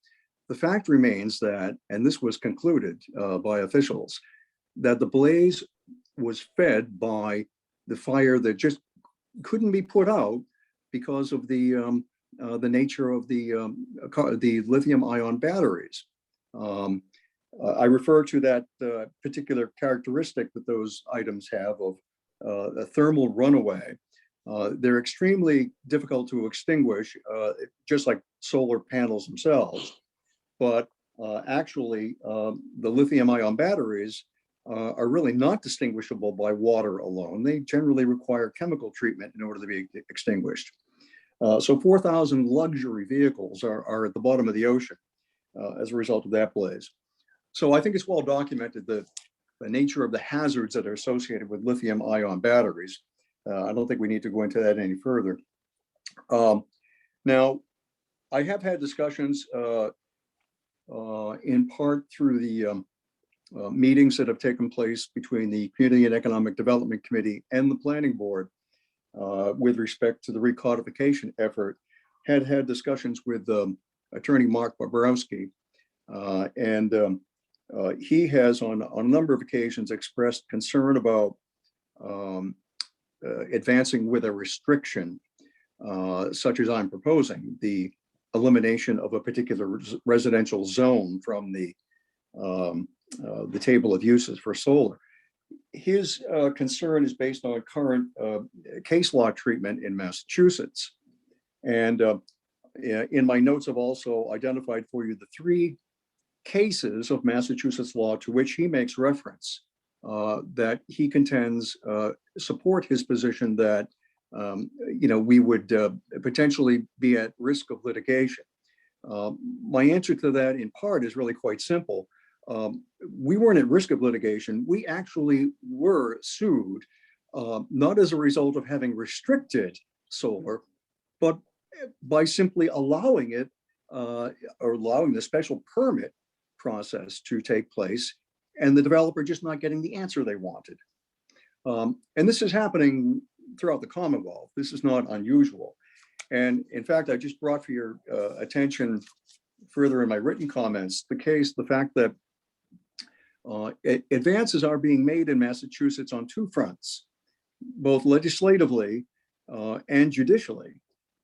the fact remains that, and this was concluded by officials, that the blaze was fed by the fire that just couldn't be put out because of the nature of the lithium-ion batteries. I refer to that particular characteristic that those items have of a thermal runaway. They're extremely difficult to extinguish, just like solar panels themselves. But actually, the lithium-ion batteries are really not distinguishable by water alone. They generally require chemical treatment in order to be extinguished. So 4,000 luxury vehicles are at the bottom of the ocean as a result of that blaze. So I think it's well documented the nature of the hazards that are associated with lithium-ion batteries. I don't think we need to go into that any further. Now, I have had discussions in part through the meetings that have taken place between the Community and Economic Development Committee and the Planning Board with respect to the recodification effort. Had discussions with Attorney Mark Bobrowski, and he has on a number of occasions expressed concern about advancing with a restriction such as I'm proposing, the elimination of a particular residential zone from the table of uses for solar. His concern is based on current case law treatment in Massachusetts. And in my notes, I've also identified for you the 3 cases of Massachusetts law to which he makes reference that he contends support his position that we would potentially be at risk of litigation. My answer to that in part is really quite simple. We weren't at risk of litigation. We actually were sued, not as a result of having restricted solar, but by simply allowing it or allowing the special permit process to take place and the developer just not getting the answer they wanted. And this is happening throughout the Commonwealth. This is not unusual. And in fact, I just brought for your attention further in my written comments, the fact that advances are being made in Massachusetts on 2 fronts, both legislatively and judicially.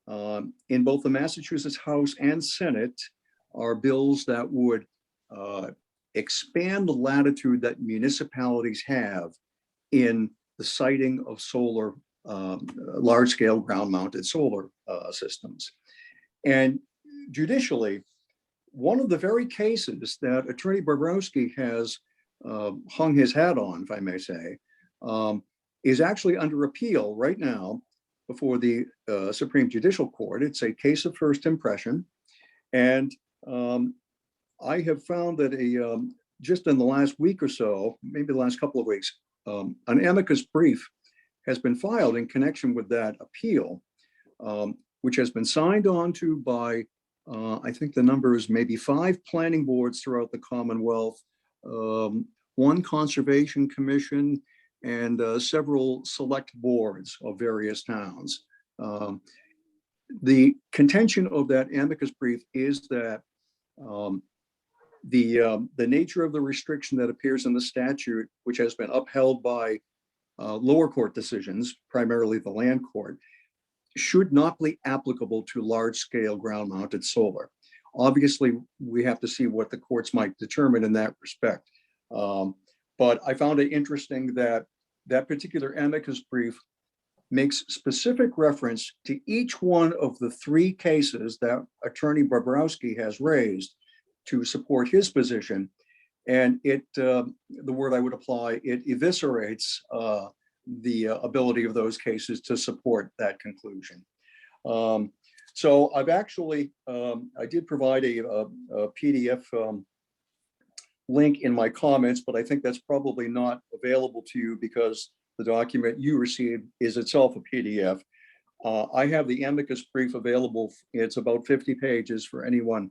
In both the Massachusetts House and Senate are bills that would expand the latitude that municipalities have in the siting of solar, large-scale ground-mounted solar systems. And judicially, one of the very cases that Attorney Bobrowski has hung his hat on, if I may say, is actually under appeal right now before the Supreme Judicial Court. It's a case of first impression. And I have found that just in the last week or so, maybe the last couple of weeks, an amicus brief has been filed in connection with that appeal, which has been signed on to by, I think the number is maybe 5 planning boards throughout the Commonwealth, 1 conservation commission, and several select boards of various towns. The contention of that amicus brief is that the nature of the restriction that appears in the statute, which has been upheld by lower court decisions, primarily the land court, should not be applicable to large-scale ground-mounted solar. Obviously, we have to see what the courts might determine in that respect. But I found it interesting that that particular amicus brief makes specific reference to each one of the 3 cases that Attorney Bobrowski has raised to support his position. And it, the word I would apply, it eviscerates the ability of those cases to support that conclusion. So I've actually, I did provide a PDF link in my comments, but I think that's probably not available to you because the document you received is itself a PDF. I have the amicus brief available. It's about 50 pages for anyone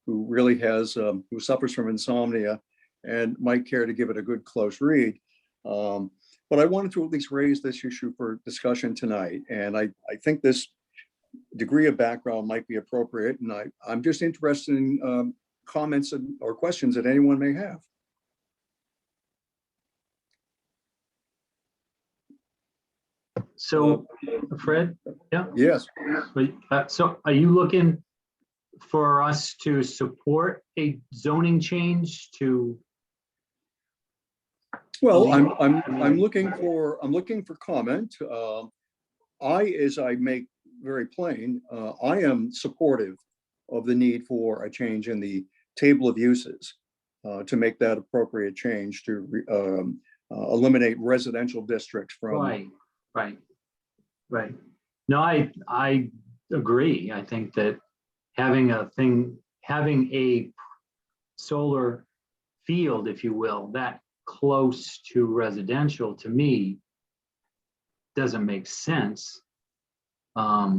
who really has, who suffers from insomnia and might care to give it a good close read. But I wanted to at least raise this issue for discussion tonight. And I think this degree of background might be appropriate. And I'm just interested in comments or questions that anyone may have. So, Fred, yeah, Yes. so are you looking for us to support a zoning change to? Well, I'm looking for comment. As I make very plain, I am supportive of the need for a change in the table of uses to make that appropriate change to eliminate residential districts from. Right. No, I agree. I think that having a solar field, if you will, that close to residential, to me, doesn't make sense. Yeah,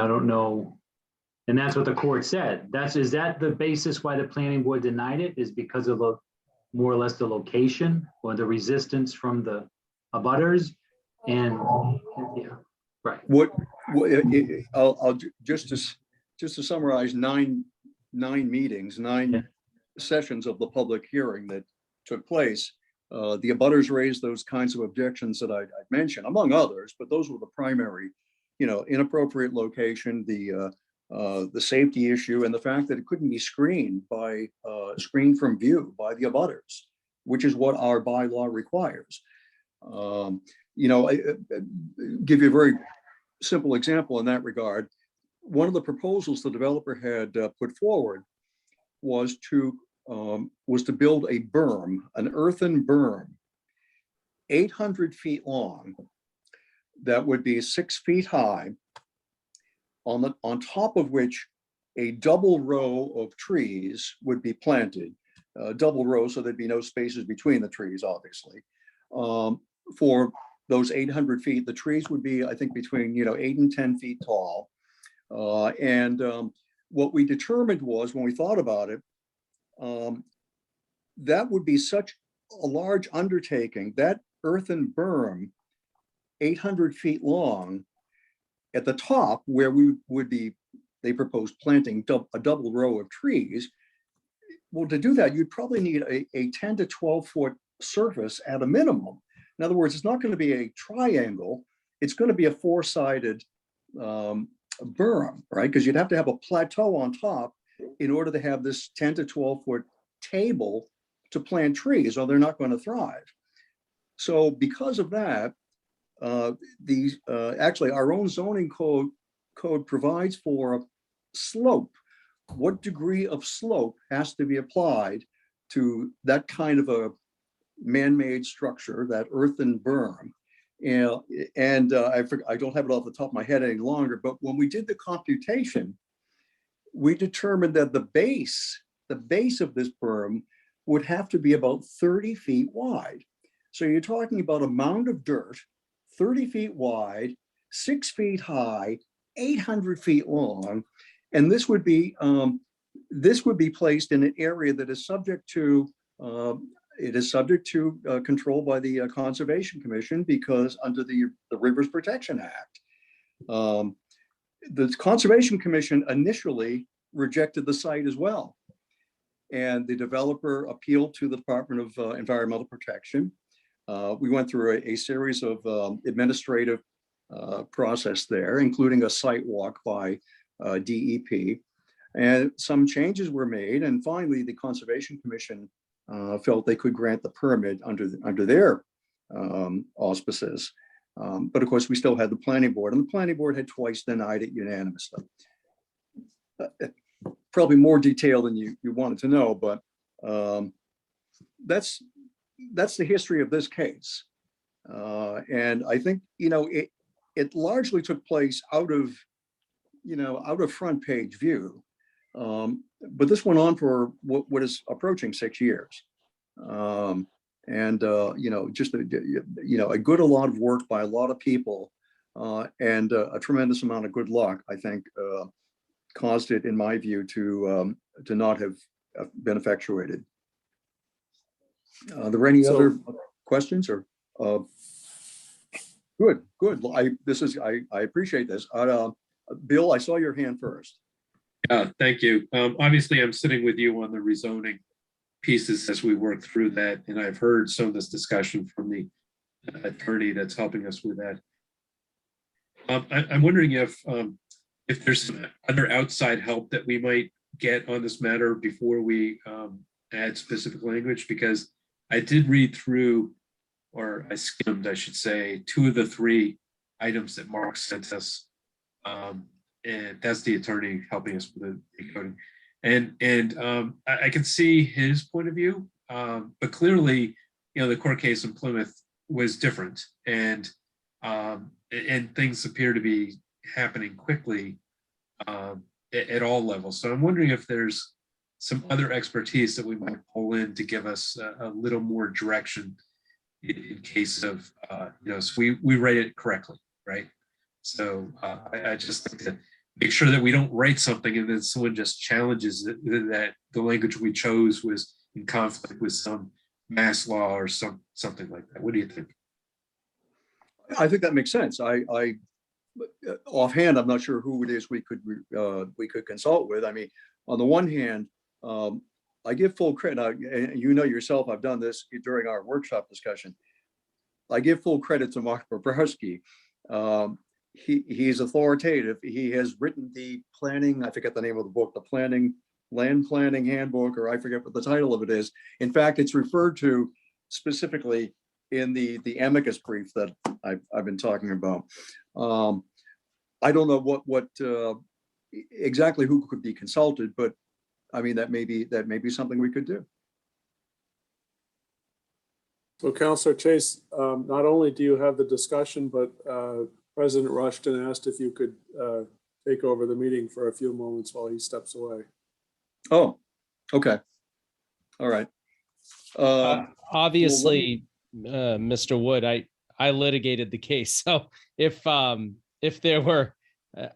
I don't know. And that's what the court said. Is that the basis why the planning board denied it, is because of more or less the location or the resistance from the abutters? And yeah, right. I'll just to summarize nine meetings, sessions of the public hearing that took place. The abutters raised those kinds of objections that I mentioned, among others, but those were the primary, inappropriate location, the safety issue, and the fact that it couldn't be screened from view by the abutters, which is what our bylaw requires. I give you a very simple example in that regard. One of the proposals the developer had put forward was to build a berm, an earthen berm, 800 feet long, that would be 6 feet high, on top of which a double row of trees would be planted, double row, so there'd be no spaces between the trees, obviously. For those 800 feet, the trees would be, I think, between 8 and 10 feet tall. What we determined was, when we thought about it, that would be such a large undertaking, that earthen berm, 800 feet long, at the top where we would be, they proposed planting a double row of trees. Well, to do that, you'd probably need a 10 to 12 foot surface at a minimum. In other words, it's not going to be a triangle. It's going to be a four-sided berm, right? Because you'd have to have a plateau on top in order to have this 10 to 12 foot table to plant trees, or they're not going to thrive. So because of that, actually our own zoning code provides for a slope. What degree of slope has to be applied to that kind of a man-made structure, that earthen berm? I don't have it off the top of my head any longer, but when we did the computation, we determined that the base of this berm would have to be about 30 feet wide. So you're talking about a mound of dirt, 30 feet wide, 6 feet high, 800 feet long, and this would be placed in an area that is subject to control by the Conservation Commission, because under the Rivers Protection Act. The Conservation Commission initially rejected the site as well, and the developer appealed to the Department of Environmental Protection. We went through a series of administrative process there, including a site walk by DEP, and some changes were made, and finally the Conservation Commission felt they could grant the permit under their auspices. But of course, we still had the planning board, and the planning board had twice denied it unanimously. Probably more detail than you wanted to know, but that's the history of this case. And I think, it largely took place out of front page view. But this went on for what is approaching 6 years. Just a good, a lot of work by a lot of people, and a tremendous amount of good luck, I think, caused it, in my view, to not have been effectuated. Are there any other questions or? Good. Well, I appreciate this. Bill, I saw your hand first. Thank you. Obviously, I'm sitting with you on the rezoning pieces as we work through that, and I've heard some of this discussion from the attorney that's helping us with that. I'm wondering if there's some other outside help that we might get on this matter before we add specific language, because I did read through, or I skimmed, I should say, 2 of the 3 items that Mark sent us. And that's the attorney helping us with the decoding. And I can see his point of view, but clearly, the court case in Plymouth was different, and things appear to be happening quickly at all levels. So I'm wondering if there's some other expertise that we might pull in to give us a little more direction in case of, so we write it correctly, right? So I just think that make sure that we don't write something and then someone just challenges that the language we chose was in conflict with some mass law or something like that. What do you think? I think that makes sense. I offhand, I'm not sure who it is we could consult with. I mean, on the one hand, I give full credit. You know yourself, I've done this during our workshop discussion. I give full credit to Mark Bobrowski. He's authoritative. He has written the planning, I forget the name of the book, the land planning handbook, or I forget what the title of it is. In fact, it's referred to specifically in the amicus brief that I've been talking about. I don't know what exactly who could be consulted, but I mean, that may be something we could do. So Councillor Chase, not only do you have the discussion, but President Rushton asked if you could take over the meeting for a few moments while he steps away. Oh, okay. All right. Obviously, Mr. Wood, I litigated the case. So if there were,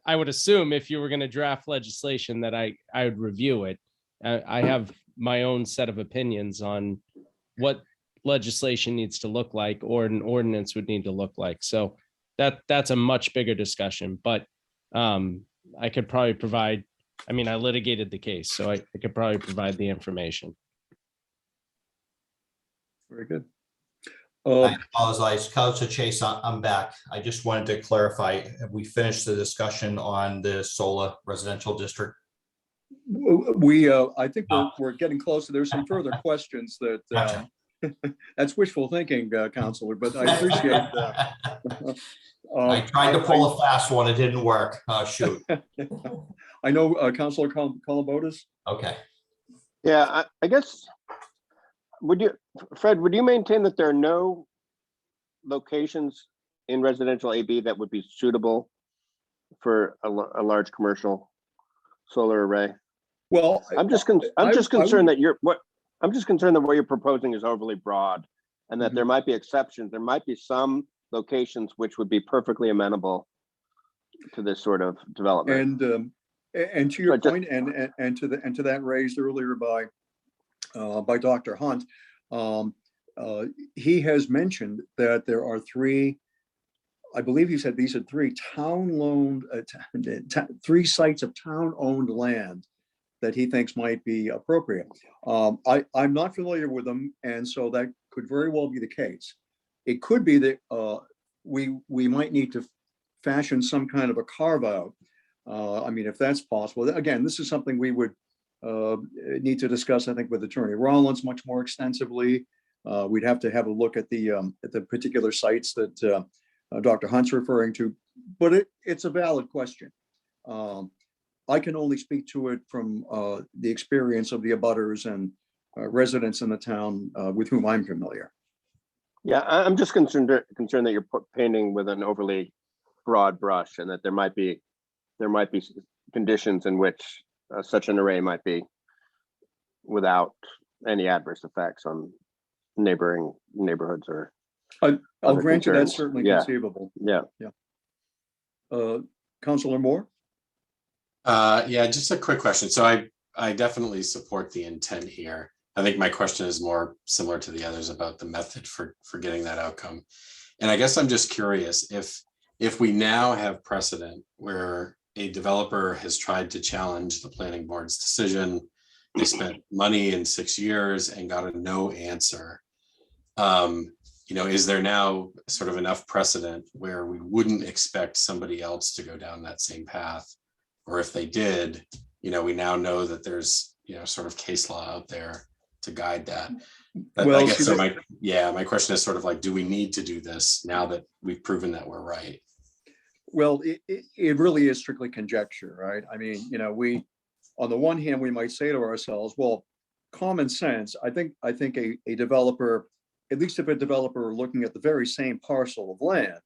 I would assume if you were going to draft legislation that I would review it. I have my own set of opinions on what legislation needs to look like or an ordinance would need to look like. So that's a much bigger discussion, but I could probably provide, I mean, I litigated the case, so I could probably provide the information. Very good. I apologize, Councilor Chase, I'm back. I just wanted to clarify, have we finished the discussion on the solar residential district? I think we're getting closer. There's some further questions that Gotcha. that's wishful thinking, Councilor, but I appreciate that. I tried to pull a fast one. It didn't work. Oh, shoot. I know Councilor Columbotus. Okay. Yeah, I guess, Fred, would you maintain that there are no locations in residential AB that would be suitable for a large commercial solar array? Well, I'm just concerned that what you're proposing is overly broad, and that there might be exceptions. There might be some locations which would be perfectly amenable to this sort of development. And to your point, and to that raised earlier by Dr. Hunt, he has mentioned that there are 3. I believe he said these are 3 town-owned, 3 sites of town-owned land that he thinks might be appropriate. I'm not familiar with them, and so that could very well be the case. It could be that we might need to fashion some kind of a carve-out. I mean, if that's possible. Again, this is something we would need to discuss, I think, with Attorney Rollins much more extensively. We'd have to have a look at the particular sites that Dr. Hunt's referring to, but it's a valid question. I can only speak to it from the experience of the abutters and residents in the town with whom I'm familiar. Yeah, I'm just concerned that you're painting with an overly broad brush, and that there might be conditions in which such an array might be without any adverse effects on neighboring neighborhoods or. I'll other grant you that's concerns. certainly Yeah. conceivable. Yeah. Councilor Moore? Yeah, just a quick question. So I definitely support the intent here. I think my question is more similar to the others about the method for getting that outcome. And I guess I'm just curious if we now have precedent where a developer has tried to challenge the planning board's decision, they spent money in 6 years and got a no answer. Is there now sort of enough precedent where we wouldn't expect somebody else to go down that same path? Or if they did, we now know that there's, sort of case law out there to guide that. Well, I guess see, so. My question is sort of like, do we need to do this now that we've proven that we're right? Well, it really is strictly conjecture, right? I mean, we, on the one hand, we might say to ourselves, well, common sense, I think a developer, at least if a developer were looking at the very same parcel of land,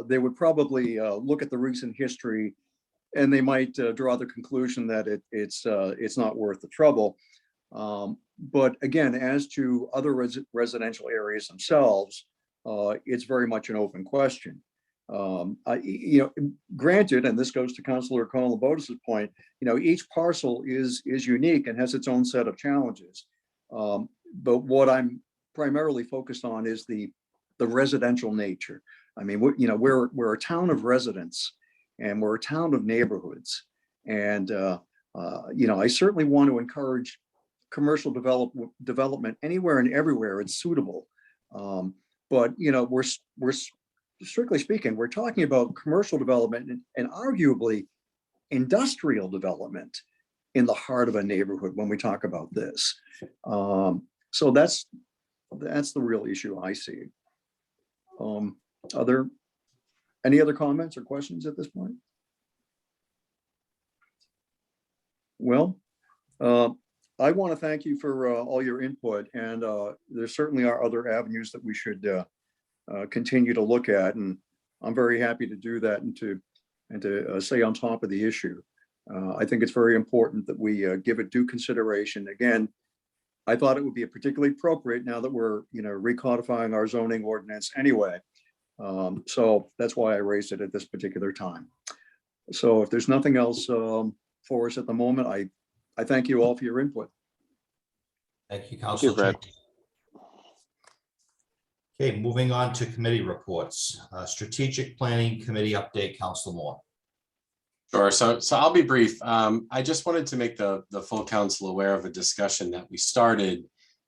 they would probably look at the recent history and they might draw the conclusion that it's not worth the trouble. But again, as to other residential areas themselves, it's very much an open question. Granted, and this goes to Councilor Columbotus's point, each parcel is unique and has its own set of challenges. But what I'm primarily focused on is the residential nature. I mean, we're a town of residents and we're a town of neighborhoods. And, I certainly want to encourage commercial development anywhere and everywhere it's suitable. But, we're strictly speaking, we're talking about commercial development and arguably industrial development in the heart of a neighborhood when we talk about this. So that's the real issue I see. Are there any other comments or questions at this point? Well, I want to thank you for all your input, and there certainly are other avenues that we should continue to look at, and I'm very happy to do that and to stay on top of the issue. I think it's very important that we give it due consideration. Again, I thought it would be particularly appropriate now that we're recodifying our zoning ordinance anyway. So that's why I raised it at this particular time. So if there's nothing else for us at the moment, I thank you all for your input. Thank you, Councilor. Brad. Okay, moving on to committee reports. Strategic Planning Committee update, Councilor Moore. Sure. So I'll be brief. I just wanted to make the full council aware of a discussion that we started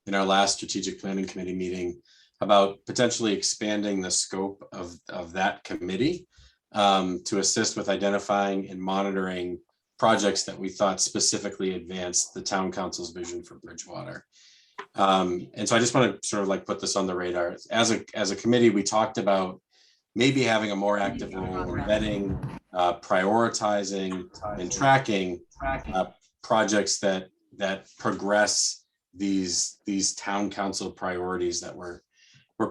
in our last Strategic Planning Committee meeting about potentially expanding the scope of that committee to assist with identifying and monitoring projects that we thought specifically advanced the town council's vision for Bridgewater. And so I just want to sort of like put this on the radar. As a committee, we talked about maybe having a more active role in vetting, prioritizing, and tracking projects that progress these town council priorities that we're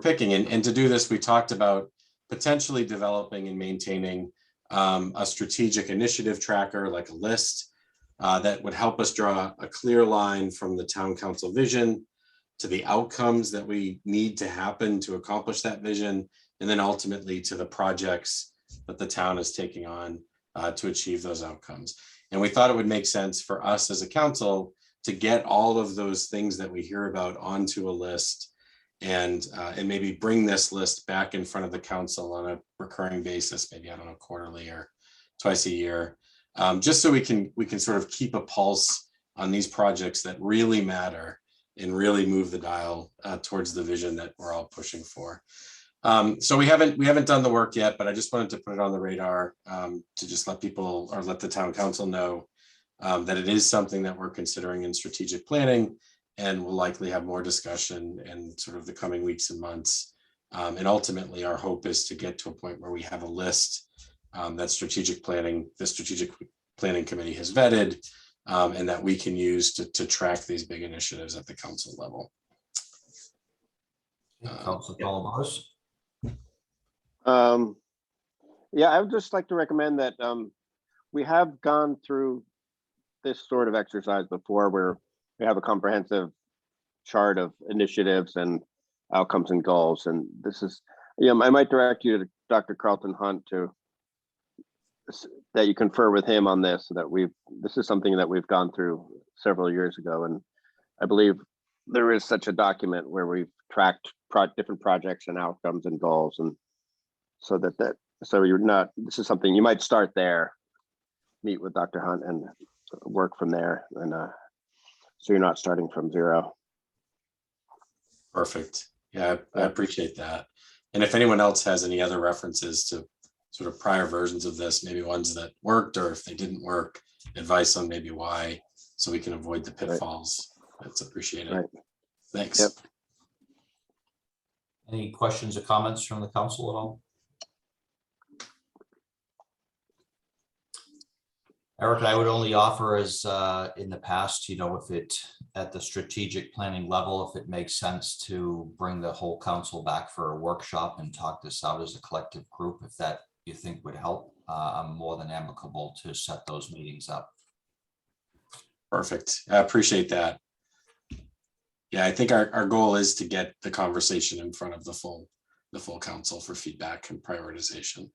picking. And to do this, we talked about potentially developing and maintaining a strategic initiative tracker, like a list that would help us draw a clear line from the town council vision to the outcomes that we need to happen to accomplish that vision, and then ultimately to the projects that the town is taking on to achieve those outcomes. And we thought it would make sense for us as a council to get all of those things that we hear about onto a list and maybe bring this list back in front of the council on a recurring basis, maybe, I don't know, quarterly or twice a year, just so we can sort of keep a pulse on these projects that really matter and really move the dial towards the vision that we're all pushing for. So we haven't done the work yet, but I just wanted to put it on the radar to just let people or let the town council know that it is something that we're considering in strategic planning, and we'll likely have more discussion in sort of the coming weeks and months. And ultimately, our hope is to get to a point where we have a list that the strategic planning committee has vetted, and that we can use to track these big initiatives at the council level. Councilor Columbotus. Yeah, I would just like to recommend that we have gone through this sort of exercise before where we have a comprehensive chart of initiatives and outcomes and goals. And this is, I might direct you to Dr. Carlton Hunt that you confer with him on this, so that this is something that we've gone through several years ago. And I believe there is such a document where we've tracked different projects and outcomes and goals. And so so this is something you might start there, meet with Dr. Hunt and work from there. And so you're not starting from zero. Perfect. Yeah, I appreciate that. And if anyone else has any other references to sort of prior versions of this, maybe ones that worked, or if they didn't work, advice on maybe why, so we can avoid the pitfalls. That's appreciated. Right. Thanks. Yep. Any questions or comments from the council at all? Eric, I would only offer, as in the past, if it at the strategic planning level, if it makes sense to bring the whole council back for a workshop and talk this out as a collective group, if that you think would help, I'm more than amicable to set those meetings up. Perfect. I appreciate that. Yeah, I think our goal is to get the conversation in front of the full council for feedback and prioritization.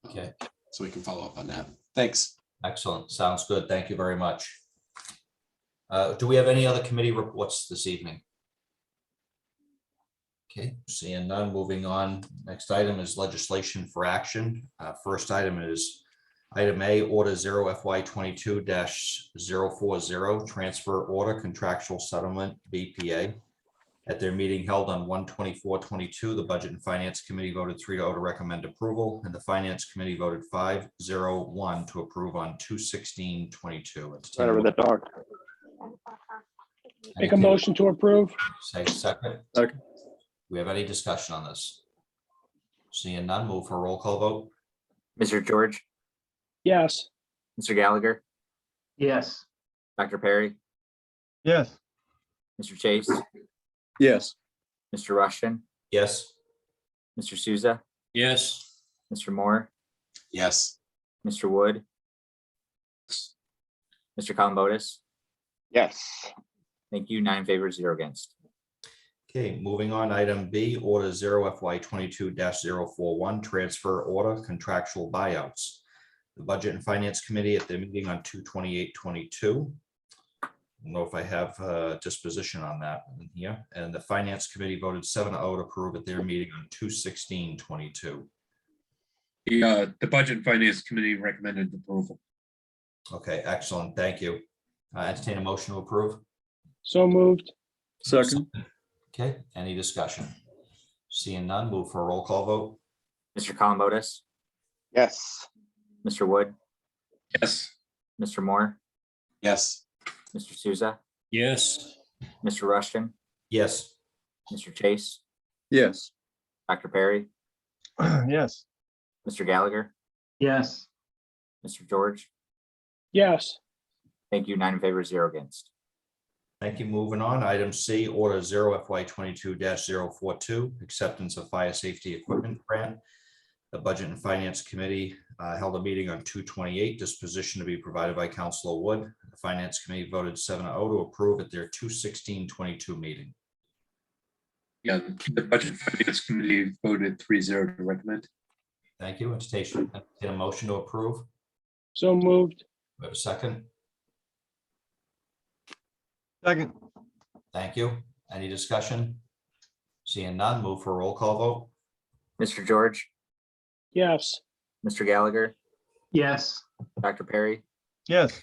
Okay. So we can follow up on that. Thanks. Excellent. Sounds good. Thank you very much. Do we have any other committee reports this evening? Okay, seeing none, moving on. Next item is legislation for action. First item is item A, order 0 FY22-040, transfer order contractual settlement BPA. At their meeting held on 1/24/22, the Budget and Finance Committee voted 3-0 to recommend approval, and the Finance Committee voted 5-0-1 to approve on 2/16/22. Better with the dog. Make a motion to approve. Say second. Second. Do we have any discussion on this? Seeing none, move for a roll call vote. Mr. George, Yes. Mr. Gallagher, Yes. Dr. Perry, Yes. Mr. Chase, Yes. Mr. Rushton, Yes. Mr. Souza, Yes. Mr. Moore, Yes. Mr. Wood, Mr. Columbotus. Yes. Thank you. 9 in favor, 0 against. Okay, moving on, item B, order 0 FY22-041, transfer order contractual buyouts. The Budget and Finance Committee at their meeting on 2/28/22. I don't know if I have disposition on that in here, and the Finance Committee voted 7-0 to approve at their meeting on 2/16/22. The Budget and Finance Committee recommended approval. Okay, excellent, thank you. Entertain a motion to approve. So moved. Second. Okay, any discussion? Seeing none, move for a roll call vote. Mr. Columbotus, Yes. Mr. Wood, Yes. Mr. Moore, Yes. Mr. Souza, Yes. Mr. Rushton, Yes. Mr. Chase, Yes. Dr. Perry, Yes. Mr. Gallagher, Yes. Mr. George. Yes. Thank you. 9 in favor, 0 against. Thank you. Moving on, item C, order 0 FY22-042, acceptance of fire safety equipment grant. The Budget and Finance Committee held a meeting on 2/28, disposition to be provided by Councilor Wood. The Finance Committee voted 7-0 to approve at their 2/16/22 meeting. Yeah, the Budget and Finance Committee voted 3-0 to recommend. Thank you. Entertain a motion to approve. So moved. We have a second. Second. Thank you. Any discussion? Seeing none, move for a roll call vote. Mr. George, Yes. Mr. Gallagher, Yes. Dr. Perry, Yes.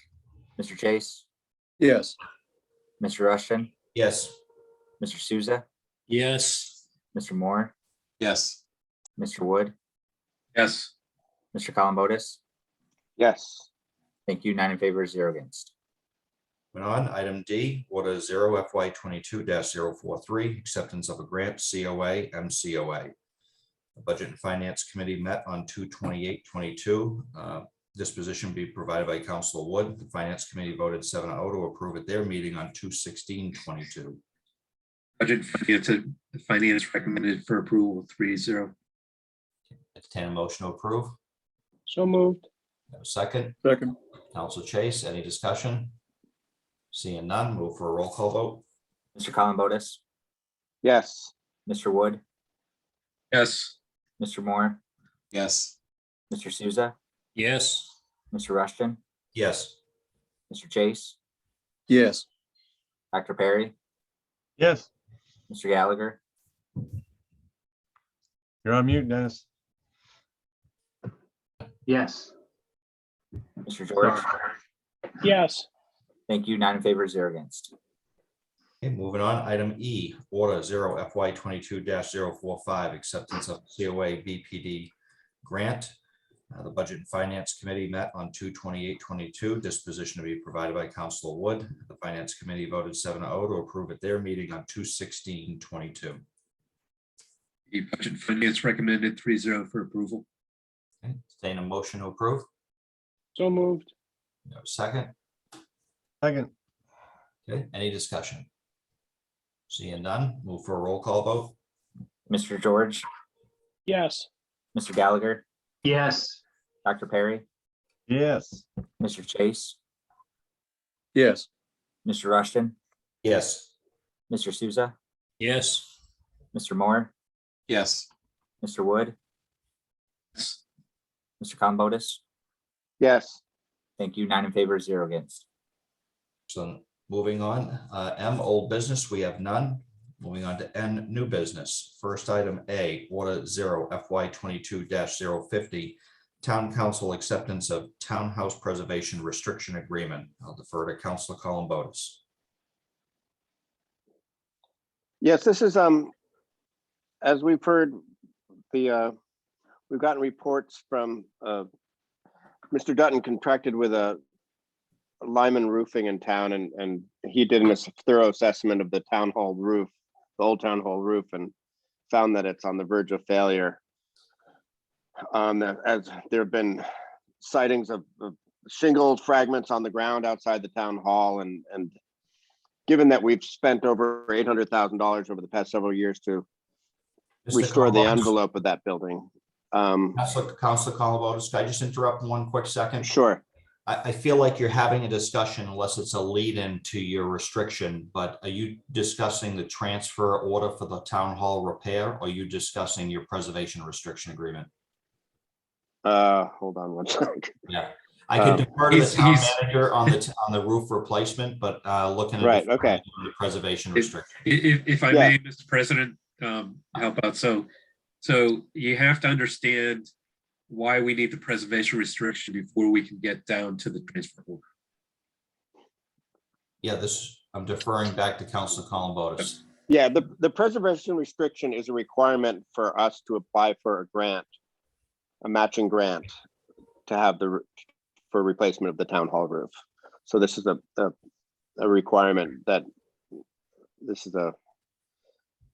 Mr. Chase, Yes. Mr. Rushton, Yes. Mr. Souza, Yes. Mr. Moore, Yes. Mr. Wood, Yes. Mr. Columbotus. Yes. Thank you. 9 in favor, 0 against. Moving on, item D, order 0 FY22-043, acceptance of a grant, COA, MCOA. The Budget and Finance Committee met on 2/28/22. Disposition be provided by Councilor Wood. The Finance Committee voted 7-0 to approve at their meeting on 2/16/22. Budget and Finance recommended for approval 3-0. Entertain a motion to approve. So moved. Have a second. Second. Council Chase, any discussion? Seeing none, move for a roll call vote. Mr. Columbotus, Yes. Mr. Wood, Yes. Mr. Moore, Yes. Mr. Souza, Yes. Mr. Rushton, Yes. Mr. Chase, Yes. Dr. Perry, Yes, Mr. Gallagher, You're on mute, Dennis. yes. Mr. George. Yes. Thank you. 9 in favor, 0 against. Okay, moving on, item E, order 0 FY 22-045, acceptance of COA BPD grant. The Budget and Finance Committee met on 2/28/22, disposition to be provided by Councilor Wood. The Finance Committee voted 7-0 to approve at their meeting on 2/16/22. The Budget and Finance recommended 3-0 for approval. Okay, entertain a motion to approve. So moved. No second. Second. Okay, any discussion? Seeing none, move for a roll call vote. Mr. George, Yes. Mr. Gallagher, Yes, Dr. Perry, Yes. Mr. Chase, Yes. Mr. Rushton, Yes. Mr. Souza, Yes. Mr. Moore, Yes. Mr. Wood, Yes. Mr. Columbotus. Yes. Thank you. 9 in favor, 0 against. So moving on, M, old business, we have none. Moving on to N, new business. First item A, order 0 FY 22-050, Town Council acceptance of Townhouse Preservation Restriction Agreement. I'll defer to Councilor Columbotus. Yes, this is, as we've heard, we've gotten reports from, Mr. Dutton contracted with a Lyman Roofing in town, and he did a thorough assessment of the town hall roof, the old town hall roof, and found that it's on the verge of failure. As there have been sightings of shingle fragments on the ground outside the town hall, and given that we've spent over $800,000 over the past several years to restore the envelope of that building. Councilor Columbotus, can I just interrupt one quick second? Sure. I feel like you're having a discussion unless it's a lead-in to your restriction, but are you discussing the transfer order for the town hall repair, or are you discussing your preservation restriction agreement? Hold on one second. Yeah, I could defer to the he's- town he's- manager on the roof replacement, but looking at Right, okay. the preservation If, restriction. if I Yeah. may, Mr. President, help out. So you have to understand why we need the preservation restriction before we can get down to the transfer order. Yeah, I'm deferring back to Councilor Columbotus. Yeah, the preservation restriction is a requirement for us to apply for a grant, a matching grant, to have for replacement of the town hall roof. So this is a requirement that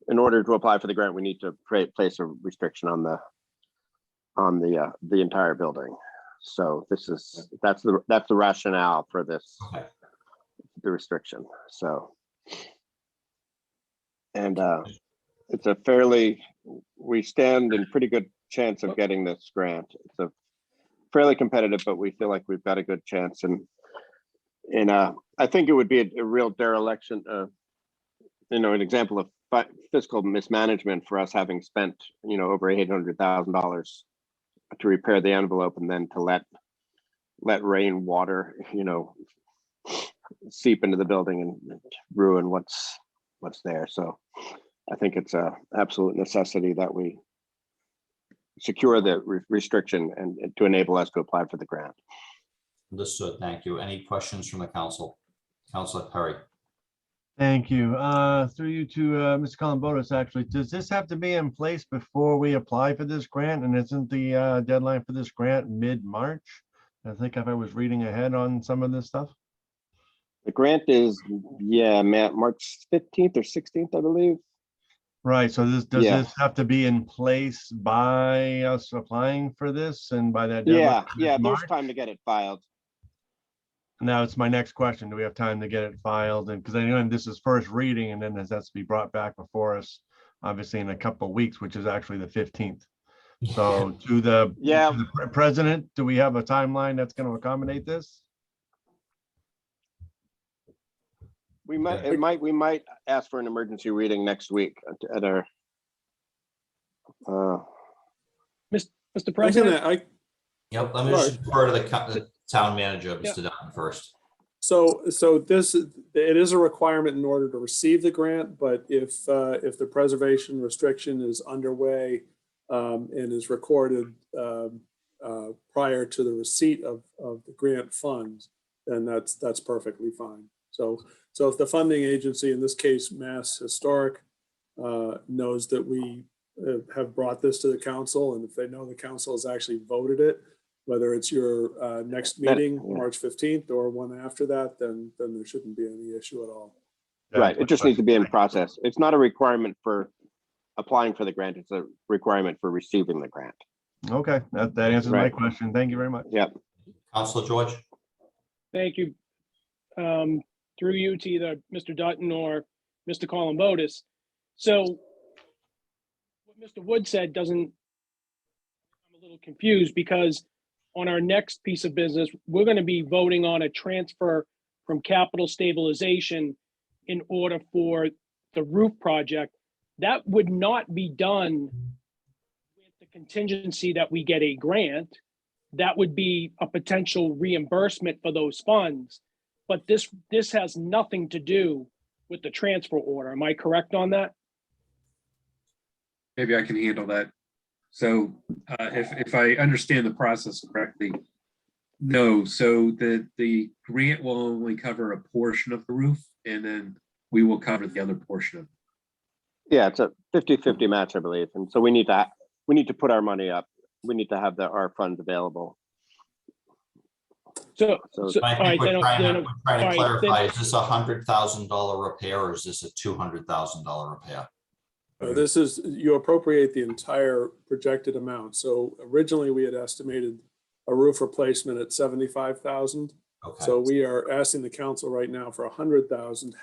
in order to apply for the grant, we need to place a restriction on the entire building. So that's the rationale for this, Okay. the restriction. So, and it's a we stand in pretty good chance of getting this grant. It's a fairly competitive, but we feel like we've got a good chance. And I think it would be a real dereliction, an example of fiscal mismanagement for us having spent, over $800,000 to repair the envelope, and then to let rainwater, seep into the building and ruin what's there. So I think it's a absolute necessity that we secure the restriction and to enable us to apply for the grant. Understood. Thank you. Any questions from the council? Councilor Perry. Thank you. Through you to Mr. Columbotus, actually, does this have to be in place before we apply for this grant? And isn't the deadline for this grant mid-March? I think if I was reading ahead on some of this stuff. The grant is, March 15th or 16th, I believe. Right, so does Yeah. this have to be in place by us applying for this and by that deadline? Yeah, there's March? time to get it filed. Now it's my next question. Do we have time to get it filed? And because I know this is first reading, and then this has to be brought back before us, obviously in a couple of weeks, which is actually the 15th. So to the Yeah. to the president, do we have a timeline that's going to accommodate this? We might ask for an emergency reading next week at our. Mr. I President, can, Yep, let me Sorry. just refer to the town manager, Yeah. Mr. Dutton, first. so this, it is a requirement in order to receive the grant, but if the preservation restriction is underway and is recorded prior to the receipt of the grant funds, then that's perfectly fine. So if the funding agency, in this case, Mass Historic, knows that we have brought this to the council, and if they know the council has actually voted it, whether it's your next meeting, March 15th, or one after that, then there shouldn't be any issue at all. Right, it just needs to be in process. It's not a requirement for applying for the grant, it's a requirement for receiving the grant. Okay, that answers my Right. question. Thank you very much. Yep. Counselor George? thank you. Through you to either Mr. Dutton or Mr. Columbotus. So what Mr. Wood said doesn't, I'm a little confused because on our next piece of business, we're going to be voting on a transfer from capital stabilization in order for the roof project. That would not be done with the contingency that we get a grant. That would be a potential reimbursement for those funds. But this has nothing to do with the transfer order. Am I correct on that? Maybe I can handle that. So if I understand the process correctly, no, so the grant will only cover a portion of the roof and then we will cover the other portion of it. Yeah, it's a 50-50 match, I believe. And so we need to put our money up. We need to have our funds available. So I all think right, we're then, trying then, to all right, clarify, then- is this $100,000 repair or is this a $200,000 repair? This is, you appropriate the entire projected amount. So originally we had estimated a roof replacement at 75,000. Okay. So we are asking the council right now for 100,000,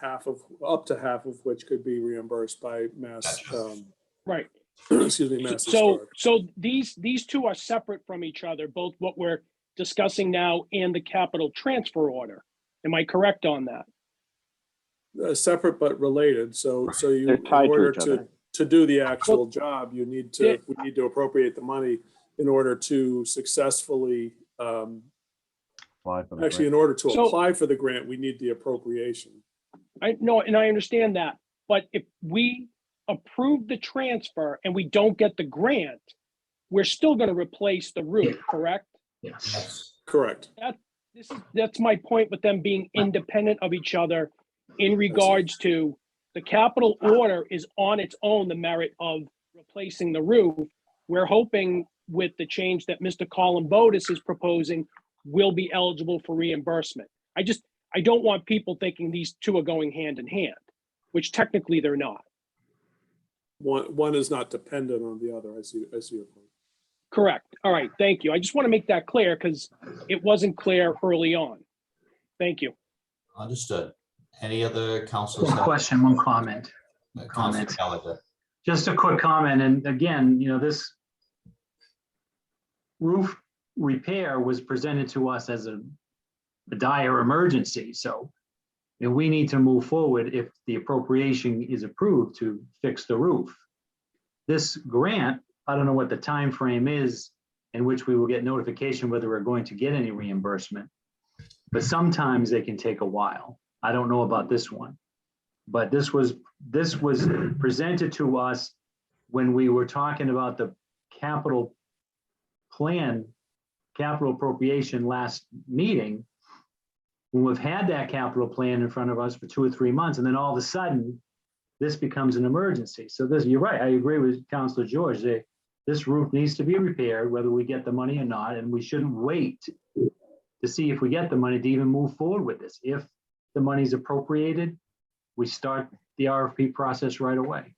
up to half of which could be reimbursed by Mass, Gotcha. right. excuse me, Mass So Historic. these two are separate from each other, both what we're discussing now and the capital transfer order. Am I correct on that? Separate but related. So you, They're in tied to order each other. to do the actual job, we need to appropriate the money in order to successfully, Apply for the actually, in grant. order to So- apply for the grant, we need the appropriation. I know, and I understand that, but if we approve the transfer and we don't get the grant, we're still going to replace the roof, correct? Yes. Yes. Correct. That's my point with them being independent of each other in regards to the capital order is on its own the merit of replacing the roof. We're hoping with the change that Mr. Columbotus is proposing, we'll be eligible for reimbursement. I don't want people thinking these two are going hand in hand, which technically they're not. One is not dependent on the other. I see your point. Correct. All right. Thank you. I just want to make that clear because it wasn't clear early on. Thank you. Understood. Any other councilors? One question, one comment. Councilor Gallagher. Just a quick comment, and again, this roof repair was presented to us as a dire emergency, so we need to move forward if the appropriation is approved to fix the roof. This grant, I don't know what the time frame is in which we will get notification whether we're going to get any reimbursement, but sometimes they can take a while. I don't know about this one, but this was presented to us when we were talking about the capital plan, capital appropriation last meeting. When we've had that capital plan in front of us for 2 or 3 months, and then all of a sudden, this becomes an emergency. So you're right, I agree with Councilor George. This roof needs to be repaired, whether we get the money or not, and we shouldn't wait to see if we get the money to even move forward with this. If the money's appropriated, we start the RFP process right away.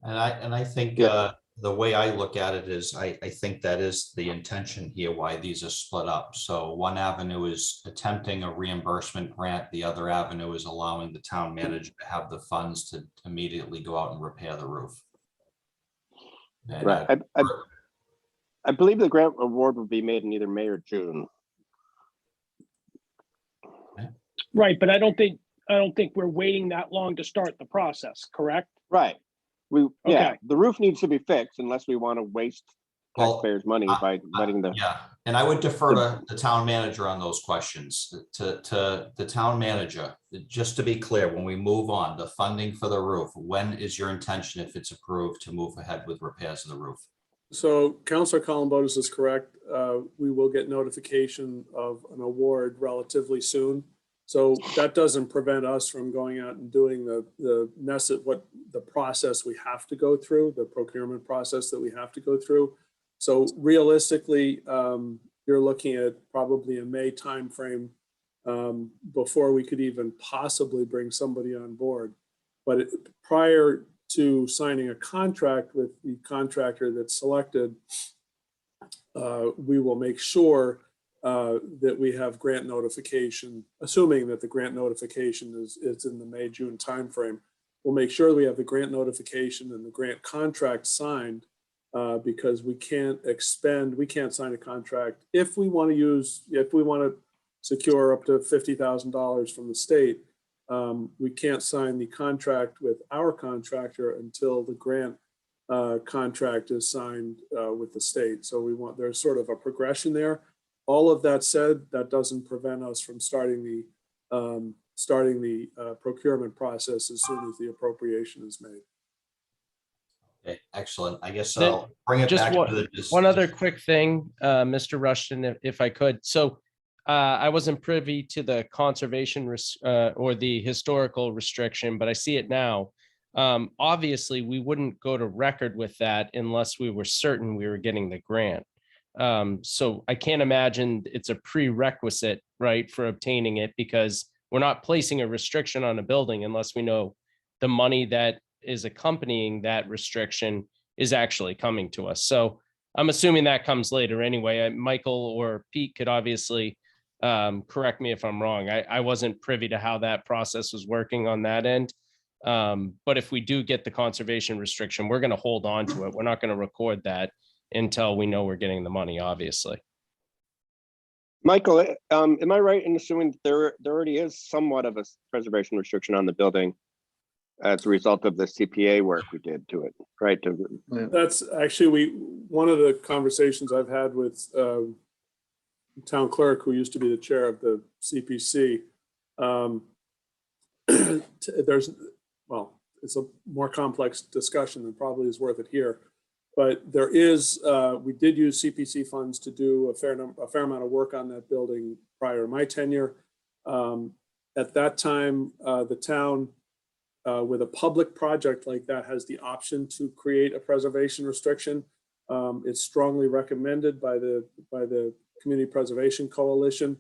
And I think the way I look at it is I think that is the intention here, why these are split up. So one avenue is attempting a reimbursement grant. The other avenue is allowing the town manager to have the funds to immediately go out and repair the roof. And, Right. I believe the grant award will be made in either May or June. Right, but I don't think we're waiting that long to start the process, correct? Right. Yeah, Okay. the roof needs to be fixed unless we want to waste Well, taxpayers' money by letting the, Yeah, and I would defer to the town manager on those questions, to the town manager. Just to be clear, when we move on, the funding for the roof, when is your intention, if it's approved, to move ahead with repairs of the roof? So Counselor Columbotus is correct. We will get notification of an award relatively soon. So that doesn't prevent us from going out and doing the process we have to go through, the procurement process that we have to go through. So realistically, you're looking at probably a May timeframe before we could even possibly bring somebody on board. But prior to signing a contract with the contractor that's selected, we will make sure that we have grant notification, assuming that the grant notification is in the May-June timeframe. We'll make sure we have the grant notification and the grant contract signed, because we can't sign a contract if we want to secure up to $50,000 from the state. We can't sign the contract with our contractor until the grant contract is signed with the state. So there's sort of a progression there. All of that said, that doesn't prevent us from starting the procurement process as soon as the appropriation is made. Okay, excellent. I guess Then I'll bring it just back to the. one other quick thing, Mr. Rushton, if I could. So I wasn't privy to the conservation or the historical restriction, but I see it now. Obviously, we wouldn't go to record with that unless we were certain we were getting the grant. So I can't imagine it's a prerequisite, right, for obtaining it, because we're not placing a restriction on a building unless we know the money that is accompanying that restriction is actually coming to us. So I'm assuming that comes later anyway. Michael or Pete could obviously correct me if I'm wrong. I wasn't privy to how that process was working on that end. But if we do get the conservation restriction, we're going to hold on to it. We're not going to record that until we know we're getting the money, obviously. Michael, am I right in assuming there already is somewhat of a preservation restriction on the building as a result of the CPA work we did to it, right? That's actually one of the conversations I've had with town clerk, who used to be the chair of the CPC. It's a more complex discussion than probably is worth it here. But there is, we did use CPC funds to do a fair amount of work on that building prior to my tenure. At that time, the town, with a public project like that, has the option to create a preservation restriction. It's strongly recommended by the Community Preservation Coalition.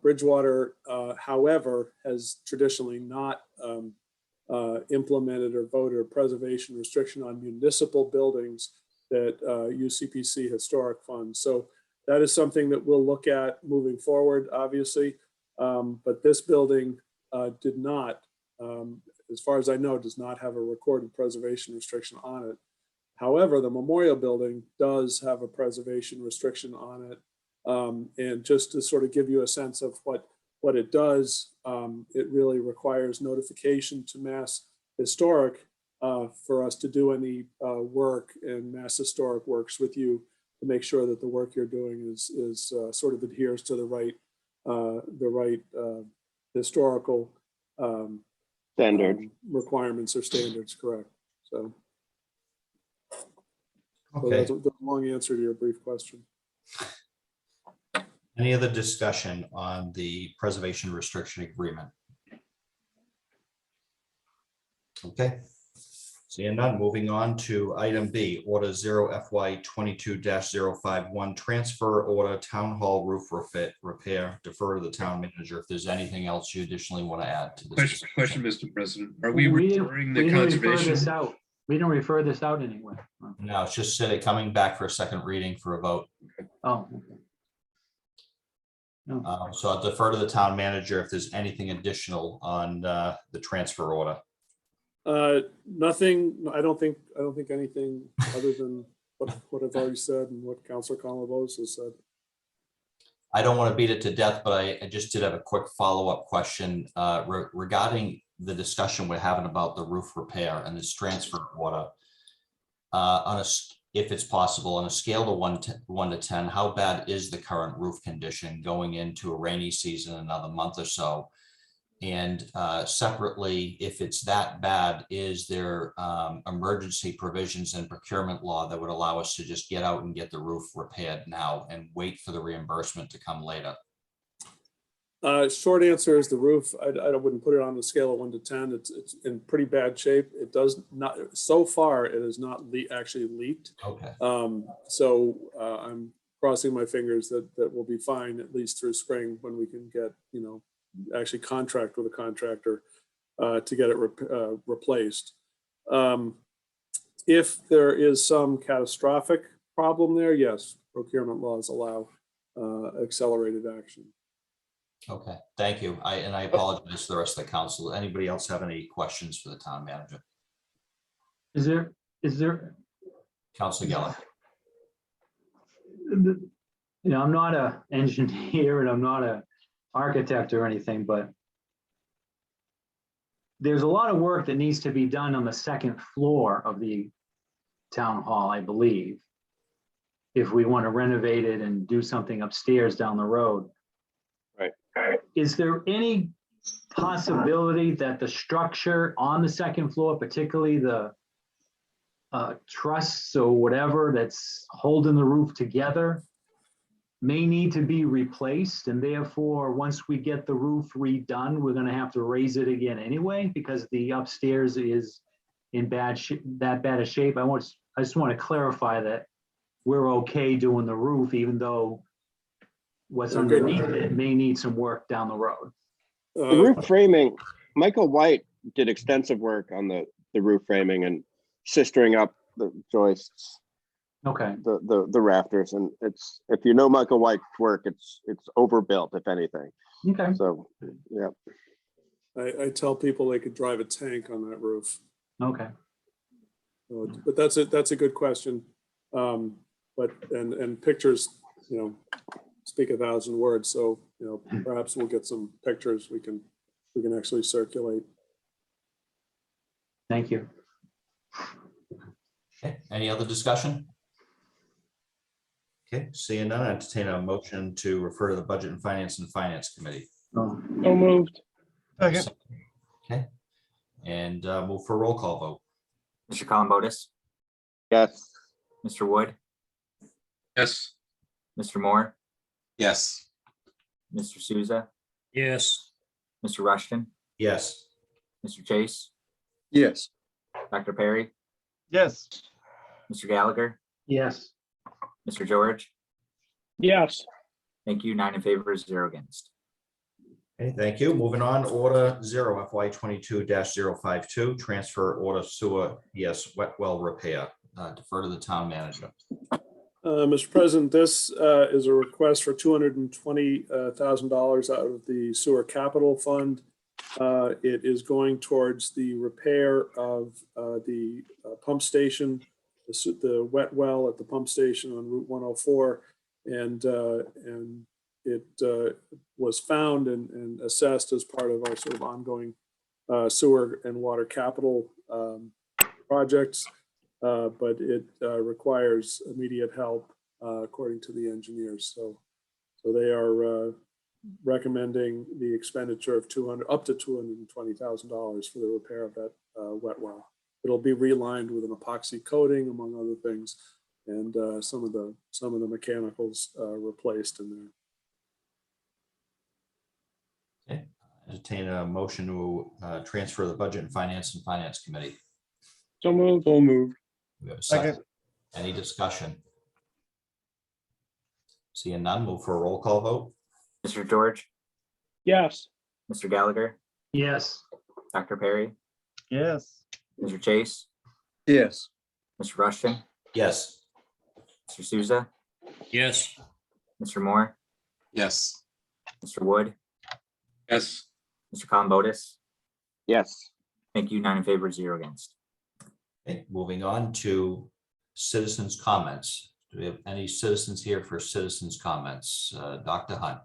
Bridgewater, however, has traditionally not implemented or voted a preservation restriction on municipal buildings that use CPC historic funds. So that is something that we'll look at moving forward, obviously. But this building did not, as far as I know, does not have a recorded preservation restriction on it. However, the memorial building does have a preservation restriction on it. And just to sort of give you a sense of what it does, it really requires notification to Mass Historic for us to do any work, and Mass Historic works with you to make sure that the work you're doing is sort of adheres to the right historical standard requirements or standards, correct? So, Okay. that's a long answer to your brief question. Any other discussion on the preservation restriction agreement? Okay. Seeing none, moving on to item B, order 0 FY 22-051, transfer order town hall roof repair, defer to the town manager. If there's anything else you additionally want to add to this. Question, Mr. President. Are we didn't- referring we the didn't refer conservation? this out. We didn't refer this out anywhere. No, it's just said it coming back for a second reading for a vote. Oh, okay. No. So I'll defer to the town manager if there's anything additional on the transfer order. Nothing, I don't think anything other than what I've already said and what Counselor Columbotus has said. I don't want to beat it to death, but I just did have a quick follow-up question regarding the discussion we're having about the roof repair and this transfer of water. If it's possible, on a scale of 1 to 10, how bad is the current roof condition going into a rainy season, another month or so? And separately, if it's that bad, is there emergency provisions in procurement law that would allow us to just get out and get the roof repaired now and wait for the reimbursement to come later? Short answer is the roof. I wouldn't put it on the scale of 1 to 10. It's in pretty bad shape. It does not, so far, it has not actually leaked. Okay. So I'm crossing my fingers that we'll be fine at least through spring when we can get, actually contract with a contractor to get it replaced. If there is some catastrophic problem there, yes, procurement laws allow accelerated action. Okay, thank you. I apologize to the rest of the council. Anybody else have any questions for the town manager? Is there, Councilor Geller. I'm not an engineer and I'm not an architect or anything, but there's a lot of work that needs to be done on the second floor of the town hall, I believe, if we want to renovate it and do something upstairs down the road. Right. Is there any possibility that the structure on the second floor, particularly the trusses or whatever that's holding the roof together, may need to be replaced, and therefore, once we get the roof redone, we're going to have to raise it again anyway because the upstairs is in that bad a shape? I just want to clarify that we're okay doing the roof, even though what's underneath it may need some work down the road. The roof framing, Michael White did extensive work on the roof framing and sistering up the joists. Okay. The rafters, and it's, if you know Michael White's work, it's overbuilt, if anything. Okay. So, yeah. I tell people they could drive a tank on that roof. Okay. But that's a good question. But pictures, speak 1,000 words. So, perhaps we'll get some pictures we can actually circulate. Thank you. Okay, any other discussion? Okay, seeing none, I entertain a motion to refer to the Budget and Finance Committee. Oh, So moved. Second. Okay, and move for a roll call vote. Mr. Columbotus, Yes. Mr. Wood, Yes. Mr. Moore, Yes. Mr. Souza, Yes. Mr. Rushton, Yes. Mr. Chase, Yes. Dr. Perry, Yes. Mr. Gallagher, yes. Mr. George. Yes. Thank you. 9 in favor, 0 against. Okay, thank you. Moving on, Order 0 FY 22-052, transfer order sewer PS wet well repair. Defer to the town manager. Mr. President, this is a request for $220,000 out of the Sewer Capital Fund. It is going towards the repair of the pump station, the wet well at the pump station on Route 104, and it was found and assessed as part of our sort of ongoing sewer and water capital projects. But it requires immediate help according to the engineers. So they are recommending the expenditure of up to $220,000 for the repair of that wet well. It'll be relined with an epoxy coating, among other things, and some of the mechanicals replaced in there. Okay, entertain a motion to transfer the Budget and Finance Committee. So moved. So moved. We have a second. Any discussion? Seeing none, move for a roll call vote. Mr. George, Yes. Mr. Gallagher, Yes. Dr. Perry, Yes. Mr. Chase, Yes. Mr. Rushton, Yes. Mr. Souza, Yes. Mr. Moore, Yes. Mr. Wood, Yes. Mr. Columbotus, Yes. Thank you. 9 in favor, 0 against. Okay, moving on to citizens' comments. Do we have any citizens here for citizens' comments? Dr. Hunt.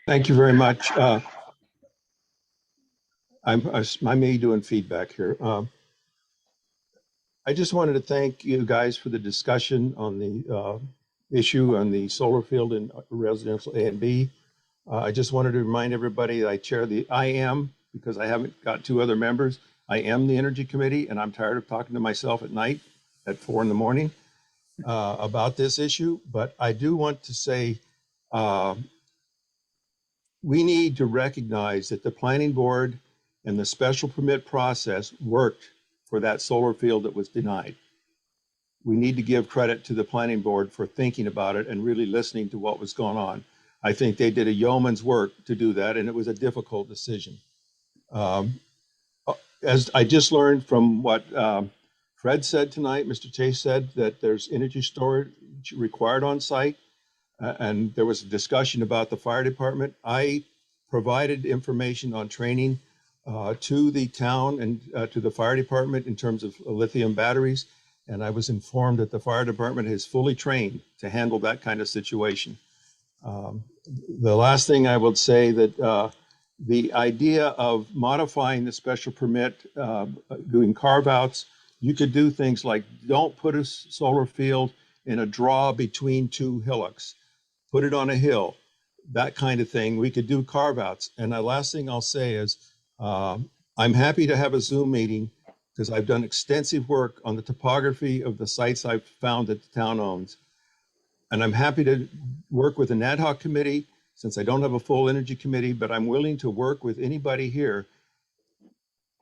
Thank you very much. I may doing feedback here. I just wanted to thank you guys for the discussion on the issue on the solar field in residential A and B. I just wanted to remind everybody that I am, because I haven't got 2 other members, I am the Energy Committee, and I'm tired of talking to myself at night at 4 in the morning about this issue. But I do want to say we need to recognize that the planning board and the special permit process worked for that solar field that was denied. We need to give credit to the planning board for thinking about it and really listening to what was going on. I think they did a yeoman's work to do that, and it was a difficult decision. As I just learned from what Fred said tonight, Mr. Chase said that there's energy storage required on site. And there was a discussion about the fire department. I provided information on training to the town and to the fire department in terms of lithium batteries. And I was informed that the fire department is fully trained to handle that kind of situation. The last thing I would say that the idea of modifying the special permit, doing carve outs, you could do things like don't put a solar field in a draw between 2 hillocks. Put it on a hill, that kind of thing. We could do carve outs. And the last thing I'll say is I'm happy to have a Zoom meeting because I've done extensive work on the topography of the sites I've found that the town owns. And I'm happy to work with an ad hoc committee since I don't have a full energy committee, but I'm willing to work with anybody here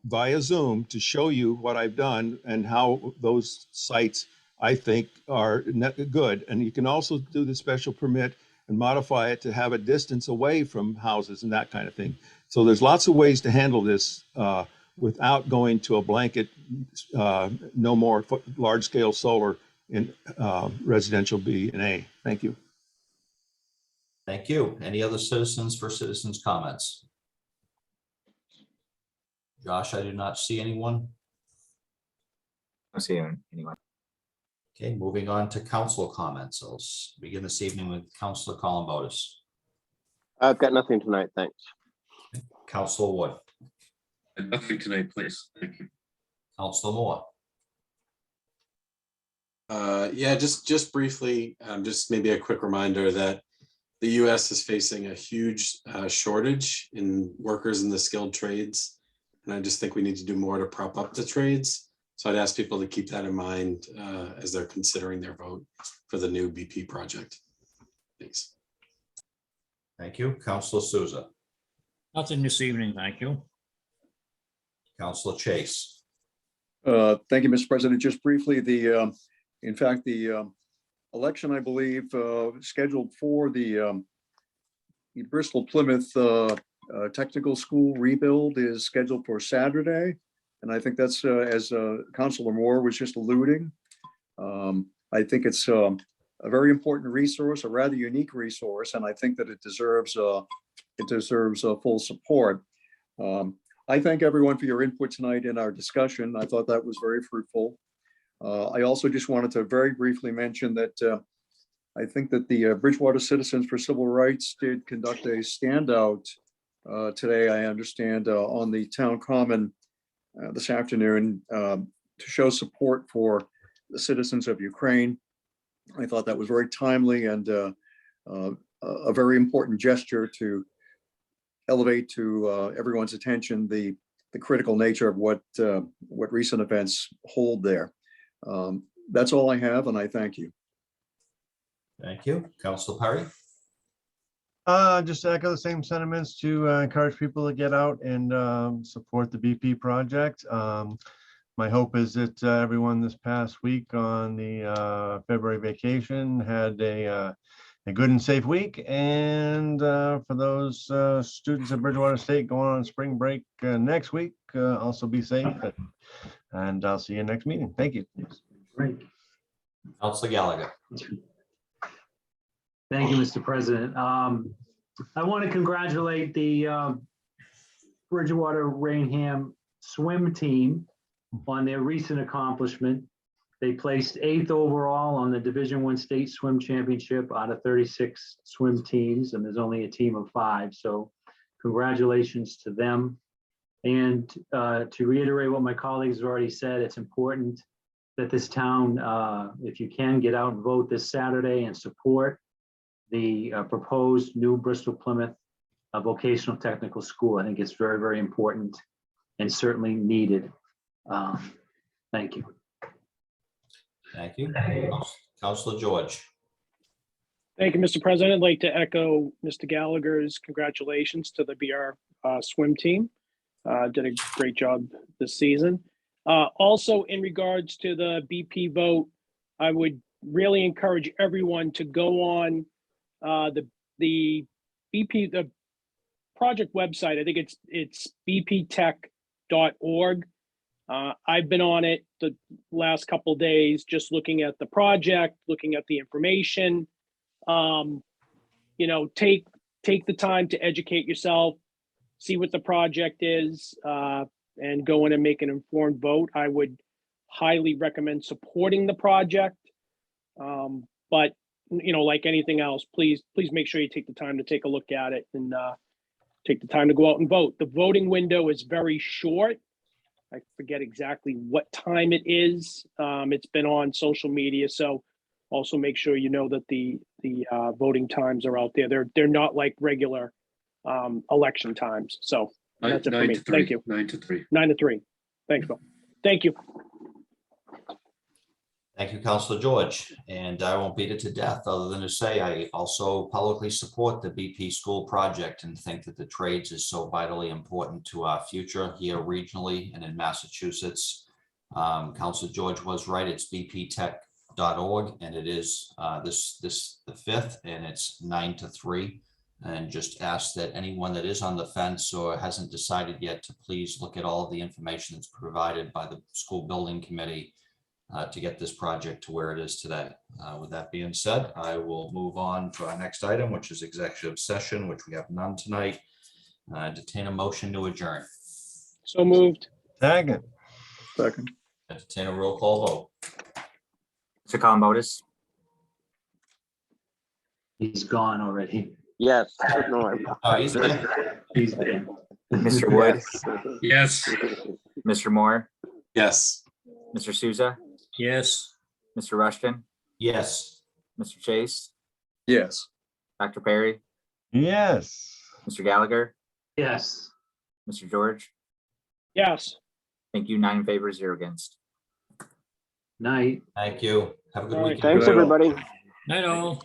via Zoom to show you what I've done and how those sites I think are good. And you can also do the special permit and modify it to have a distance away from houses and that kind of thing. So there's lots of ways to handle this without going to a blanket, no more large scale solar in residential B and A. Thank you. Thank you. Any other citizens for citizens' comments? Josh, I do not see anyone. I don't see anyone. Okay, moving on to council comments. I'll begin this evening with Councilor Columbotus. I've got nothing tonight, thanks. Councilor Wood. And nothing tonight, please. Thank you. Councilor Moore. Yeah, just briefly, just maybe a quick reminder that the US is facing a huge shortage in workers in the skilled trades. And I just think we need to do more to prop up the trades. So I'd ask people to keep that in mind as they're considering their vote for the new BP project. Thanks. Thank you. Councilor Souza. Nothing this evening, thank you. Councilor Chase. Thank you, Mr. President. Just briefly, in fact, the election, I believe, scheduled for the Bristol Plymouth Technical School rebuild is scheduled for Saturday. And I think that's, as Councilor Moore was just alluding, I think it's a very important resource, a rather unique resource, and I think that it deserves full support. I thank everyone for your input tonight in our discussion. I thought that was very fruitful. I also just wanted to very briefly mention that I think that the Bridgewater Citizens for Civil Rights did conduct a standout today, I understand, on the town common this afternoon to show support for the citizens of Ukraine. I thought that was very timely and a very important gesture to elevate to everyone's attention the critical nature of what recent events hold there. That's all I have, and I thank you. Thank you. Councilor Perry. Just echo the same sentiments to encourage people to get out and support the BP project. My hope is that everyone this past week on the February vacation had a good and safe week. And for those students at Bridgewater State going on spring break next week, also be safe. And I'll see you next meeting. Thank you. Great. Councilor Gallagher. Thank you, Mr. President. I want to congratulate the Bridgewater Rainham swim team on their recent accomplishment. They placed 8th overall on the Division I State Swim Championship out of 36 swim teams, and there's only a team of 5. So congratulations to them. And to reiterate what my colleagues have already said, it's important that this town, if you can, get out and vote this Saturday and support the proposed new Bristol Plymouth vocational technical school. I think it's very, very important and certainly needed. Thank you. Thank you. Counselor George. Thank you, Mr. President. I'd like to echo Mr. Gallagher's congratulations to the BR swim team. Did a great job this season. Also, in regards to the BP vote, I would really encourage everyone to go on the BP, the project website. I think it's bptech.org. I've been on it the last couple of days, just looking at the project, looking at the information. You know, take the time to educate yourself, see what the project is, and go in and make an informed vote. I would highly recommend supporting the project. But, you know, like anything else, please make sure you take the time to take a look at it and take the time to go out and vote. The voting window is very short. I forget exactly what time it is. It's been on social media, so also make sure you know that the voting times are out there. They're not like regular election times. So that's it for me. Thank you. 9 to 3. 9 to 3. Thanks, Bill. Thank you. Thank you, Counselor George. And I won't beat it to death other than to say I also publicly support the BP school project and think that the trades is so vitally important to our future here regionally and in Massachusetts. Counselor George was right. It's bptech.org and it is the 5th and it's 9 to 3. And just ask that anyone that is on the fence or hasn't decided yet to please look at all of the information that's provided by the school building committee to get this project to where it is today. With that being said, I will move on to our next item, which is executive session, which we have none tonight. Entertain a motion to adjourn. So moved. Second. Entertain a roll call vote. Mr. Columbotus, He's gone already. Yes. No, He's there. He's there. Mr. Wood, Yes. Mr. Moore, Yes. Mr. Souza, Yes. Mr. Rushton, Yes. Mr. Chase, Yes. Dr. Perry, Yes. Mr. Gallagher, Yes. Mr. George. Yes. Thank you. 9 in favor, 0 against. Night. Thank you. Have a good All right, weekend. thanks, everybody. Night all.